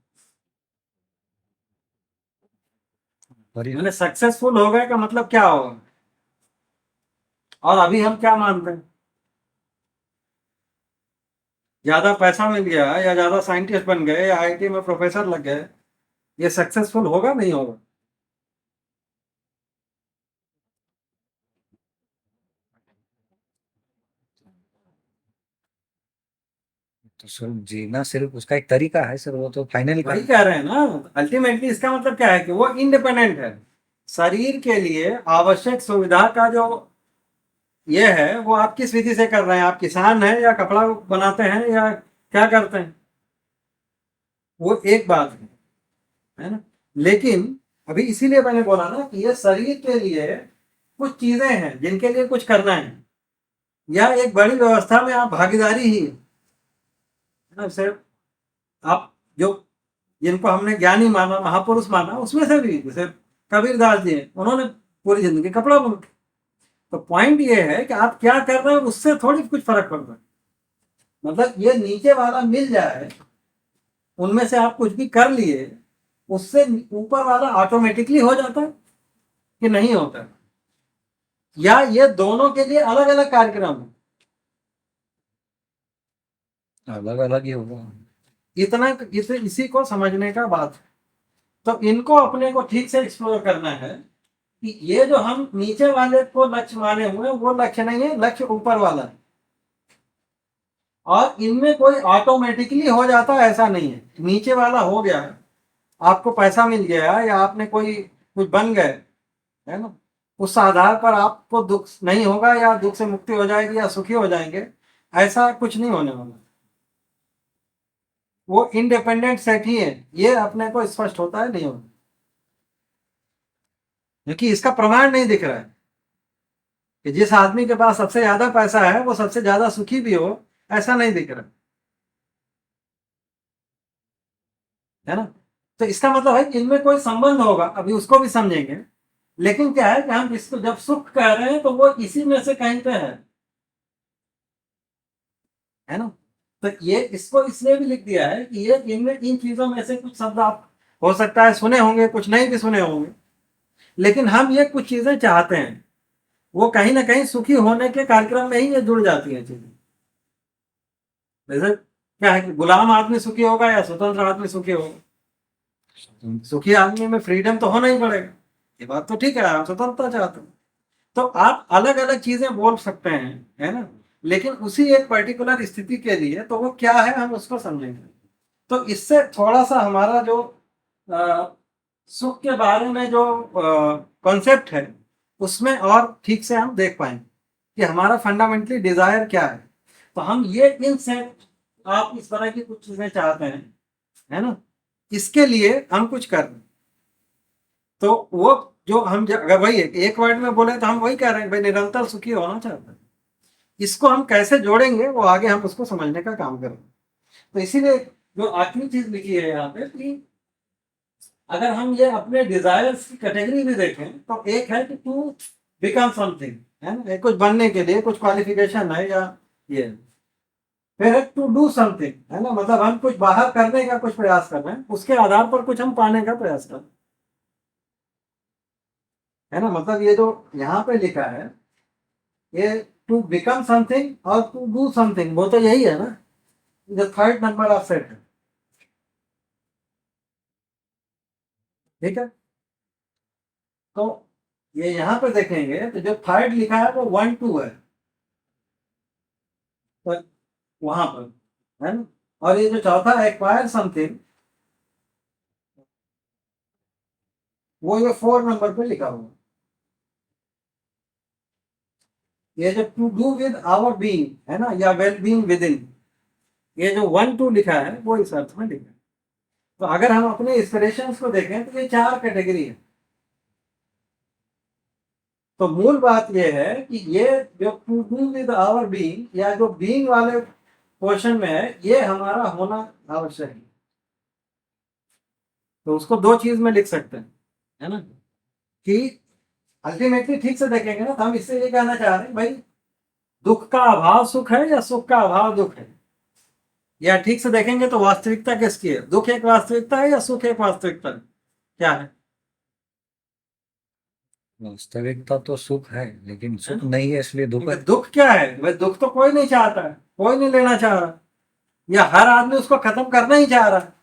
Speaker 1: मैंने सक्सेसफुल हो गए का मतलब क्या होगा? और अभी हम क्या मानते हैं? ज्यादा पैसा मिल गया या ज्यादा साइंटिस्ट बन गए या आईटी में प्रोफेसर लग गए, ये सक्सेसफुल होगा नहीं होगा?
Speaker 2: तो सर जीना सिर्फ उसका एक तरीका है सर, वो तो फाइनल
Speaker 1: वही कह रहे हैं ना। अल्टीमेटली इसका मतलब क्या है कि वो इंडिपेंडेंट है। शरीर के लिए आवश्यक सुविधा का जो ये है, वो आप किस विधि से कर रहे हैं? आप किसान हैं या कपड़ा बनाते हैं या क्या करते हैं, वो एक बात है ना। लेकिन अभी इसीलिए मैंने बोला ना कि ये शरीर के लिए कुछ चीजें हैं जिनके लिए कुछ करना है, या एक बड़ी व्यवस्था में आप भागीदारी ही है ना। सिर्फ आप जो जिनको हमने ज्ञानी माना, महापुरुष माना, उसमें से भी जैसे कबीरदास जी हैं, उन्होंने पूरी जिंदगी कपड़ा बुना। तो पॉइंट ये है कि आप क्या कर रहे हैं उससे थोड़ी कुछ फर्क पड़ रहा है। मतलब ये नीचे वाला मिल जाए, उनमें से आप कुछ भी कर लिए, उससे ऊपर वाला ऑटोमेटिकली हो जाता है कि नहीं होता? या ये दोनों के लिए अलग अलग कार्यक्रम है?
Speaker 2: अलग अलग ही होगा।
Speaker 1: इतना इसी को समझने का बात है। तो इनको अपने को ठीक से एक्सप्लोर करना है कि ये जो हम नीचे वाले को लक्ष्य माने हुए हैं, वो लक्ष्य नहीं है, लक्ष्य ऊपर वाला है। और इनमें कोई ऑटोमेटिकली हो जाता है ऐसा नहीं है। नीचे वाला हो गया, आपको पैसा मिल गया या आपने कोई कुछ बन गए, है ना, उस आधार पर आपको दुख नहीं होगा या दुख से मुक्ति हो जाएगी या सुखी हो जाएंगे, ऐसा कुछ नहीं होने वाला। वो इंडिपेंडेंट सेट ही है, ये अपने को स्पष्ट होता है नहीं होता, क्योंकि इसका प्रमाण नहीं दिख रहा है कि जिस आदमी के पास सबसे ज्यादा पैसा है वो सबसे ज्यादा सुखी भी हो, ऐसा नहीं दिख रहा है ना। तो इसका मतलब है कि इनमें कोई संबंध होगा, अभी उसको भी समझेंगे। लेकिन क्या है कि हम इसको जब सुख कह रहे हैं तो वो इसी में से कहीं पे है ना। तो ये इसको इसलिए भी लिख दिया है कि ये इनमें इन चीजों में से कुछ शब्द आप हो सकता है सुने होंगे, कुछ नहीं भी सुने होंगे, लेकिन हम ये कुछ चीजें चाहते हैं, वो कहीं ना कहीं सुखी होने के कार्यक्रम में ही ये जुड़ जाती है चीजें। जैसे क्या है कि गुलाम आदमी सुखी होगा या स्वतंत्र आदमी सुखी होगा? सुखी आदमी में फ्रीडम तो होना ही पड़ेगा, ये बात तो ठीक है, आप स्वतंत्रता चाहते हैं। तो आप अलग अलग चीजें बोल सकते हैं, है ना, लेकिन उसी एक पर्टिकुलर स्थिति के लिए तो वो क्या है हम उसको समझेंगे। तो इससे थोड़ा सा हमारा जो अ, सुख के बारे में जो कॉन्सेप्ट है उसमें और ठीक से हम देख पाएंगे कि हमारा फंडामेंटली डिजायर क्या है। तो हम ये इन सेट, आप इस तरह की कुछ चीजें चाहते हैं, है ना, इसके लिए हम कुछ कर रहे हैं। तो वो जो हम अगर वही एक वर्ड में बोले तो हम वही कह रहे हैं भाई निरंतर सुखी होना चाहते हैं। इसको हम कैसे जोड़ेंगे वो आगे हम उसको समझने का काम करेंगे। तो इसीलिए जो आखिरी चीज लिखी है यहाँ पे कि अगर हम ये अपने डिजायर्स की कैटेगरी भी देखें तो एक है कि टू बिकम समथिंग, है ना, कुछ बनने के लिए कुछ क्वालिफिकेशन है या ये, फिर है टू डू समथिंग, है ना, मतलब हम कुछ बाहर करने का कुछ प्रयास कर रहे हैं, उसके आधार पर कुछ हम पाने का प्रयास कर रहे हैं, है ना, मतलब ये जो यहाँ पे लिखा है ये टू बिकम समथिंग और टू डू समथिंग वो तो यही है ना, जो थर्ड नंबर ऑफ सेट है, ठीक है। तो ये यहाँ पे देखेंगे तो जो थर्ड लिखा है वो 1 2 है, तो वहां पर, है ना, और ये जो चौथा एक्वायर समथिंग वो ये 4 नंबर पे लिखा हुआ है। ये जो to do with our being है ना, या वेल बीइंग विद इन, ये जो 1 2 लिखा है वो इस अर्थ में लिखा है। तो अगर हम अपने इंस्पिरेशंस को देखें तो ये 4 कैटेगरी है। तो मूल बात ये है कि ये जो to do with our being या जो बीइंग वाले पोर्शन में है ये हमारा होना आवश्यक है। तो उसको दो चीज में लिख सकते हैं, है ना, कि अल्टीमेटली ठीक से देखेंगे ना तो हम इससे ये कहना चाह रहे हैं भाई दुख का अभाव सुख है या सुख का अभाव दुख है, या ठीक से देखेंगे तो वास्तविकता किसकी है, दुख एक वास्तविकता है या सुख एक वास्तविकता है, क्या है?
Speaker 2: वास्तविकता तो सुख है, लेकिन
Speaker 1: है
Speaker 2: सुख
Speaker 1: ना?
Speaker 2: नहीं है इसलिए दुख
Speaker 1: क्योंकि
Speaker 2: है।
Speaker 1: दुख क्या है भाई, दुख तो कोई नहीं चाहता है, कोई नहीं लेना चाह रहा, या हर आदमी उसको खत्म करना ही चाह रहा है,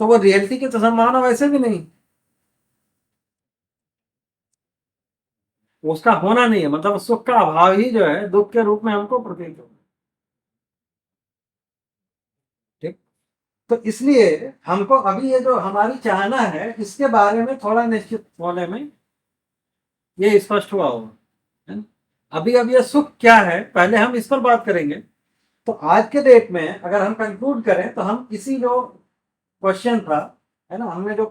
Speaker 1: तो वो रियलिटी की तो संभावना वैसे भी नहीं, उसका होना नहीं है, मतलब सुख का अभाव ही जो है दुख के रूप में हमको प्रतीत हो, ठीक। तो इसलिए हमको अभी ये जो हमारी चाहना है इसके बारे में थोड़ा निश्चित होने में ये स्पष्ट हुआ होगा, है ना? अभी अब ये सुख क्या है पहले हम इस पर बात करेंगे। तो आज के डेट में अगर हम कंक्लूड करें तो हम इसी जो क्वेश्चन था, है ना, हमने जो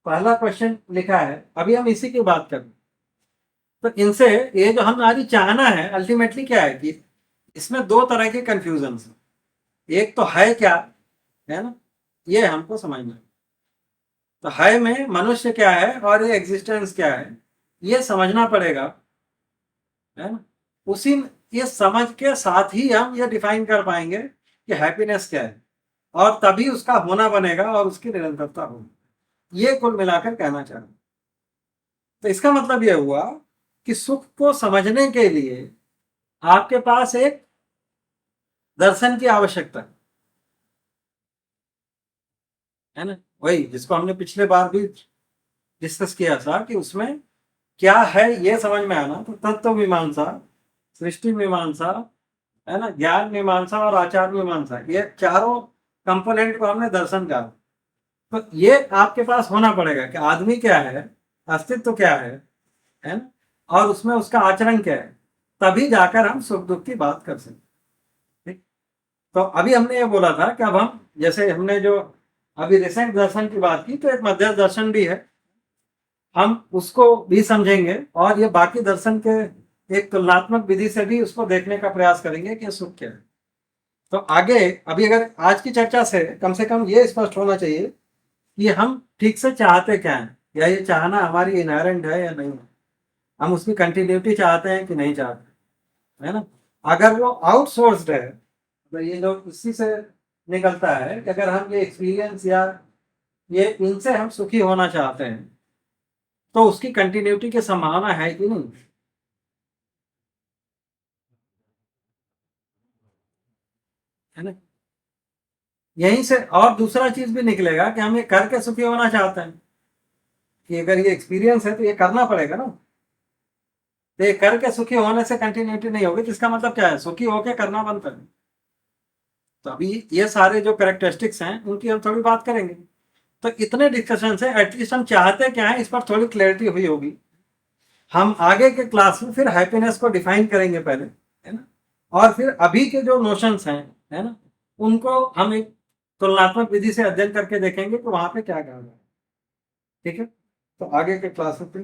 Speaker 1: पहला क्वेश्चन लिखा है अभी हम इसी की बात करें। तो इनसे ये जो हमारी चाहना है अल्टीमेटली क्या है कि इसमें दो तरह के कंफ्यूजन है, एक तो है क्या, है ना, ये हमको समझना है। तो है में मनुष्य क्या है और ये एग्जिस्टेंस क्या है ये समझना पड़ेगा, है ना, उसी ये समझ के साथ ही हम ये डिफाइन कर पाएंगे कि हैप्पीनेस क्या है, और तभी उसका होना बनेगा और उसकी निरंतरता होगी, ये कुल मिलाकर कहना चाह रहा हूं। तो इसका मतलब यह हुआ कि सुख को समझने के लिए आपके पास एक दर्शन की आवश्यकता है ना, वही जिसको हमने पिछले बार भी डिस्कस किया था कि उसमें क्या है ये समझ में आना। तो तत्व मीमांसा, सृष्टि मीमांसा, है ना, ज्ञान मीमांसा और आचार मीमांसा, ये चारों कंपोनेंट को हमने दर्शन कहा। तो ये आपके पास होना पड़ेगा कि आदमी क्या है, अस्तित्व क्या है ना, और उसमें उसका आचरण क्या है, तभी जाकर हम सुख दुख की बात कर सकते। ठीक। तो अभी हमने ये बोला था कि अब हम जैसे हमने जो अभी रिसेंट दर्शन की बात की तो एक मध्य दर्शन भी है, हम उसको भी समझेंगे और ये बाकी दर्शन के एक तुलनात्मक विधि से भी उसको देखने का प्रयास करेंगे कि सुख क्या है। तो आगे अभी अगर आज की चर्चा से कम ये स्पष्ट होना चाहिए कि हम ठीक से चाहते क्या हैं, या ये चाहना हमारी इनहेरेंट है या नहीं, हम उसकी कंटिन्यूटी चाहते हैं कि नहीं चाहते, है ना। अगर वो आउटसोर्स्ड है तो ये जो इसी से निकलता है कि अगर हम ये एक्सपीरियंस या ये इनसे हम सुखी होना चाहते हैं तो उसकी कंटिन्यूटी की संभावना है कि नहीं, है ना। यहीं से और दूसरा चीज भी निकलेगा कि हम ये करके सुखी होना चाहते हैं, कि अगर ये एक्सपीरियंस है तो ये करना पड़ेगा ना। तो ये करके सुखी होने से कंटिन्यूटी नहीं होगी, तो इसका मतलब क्या है, सुखी होके करना बनता है। तो अभी ये सारे जो कैरेक्टरिस्टिक्स हैं उनकी हम थोड़ी बात करेंगे। तो इतने डिस्कशन से एटलीस्ट हम चाहते क्या है इस पर थोड़ी क्लैरिटी हुई होगी। हम आगे के क्लास में फिर हैप्पीनेस को डिफाइन करेंगे पहले, है ना, और फिर अभी के जो नोशंस हैं, है ना, उनको हम एक तुलनात्मक विधि से अध्ययन करके देखेंगे कि वहां पे क्या कहा गया है। ठीक है, तो आगे के क्लास में फिर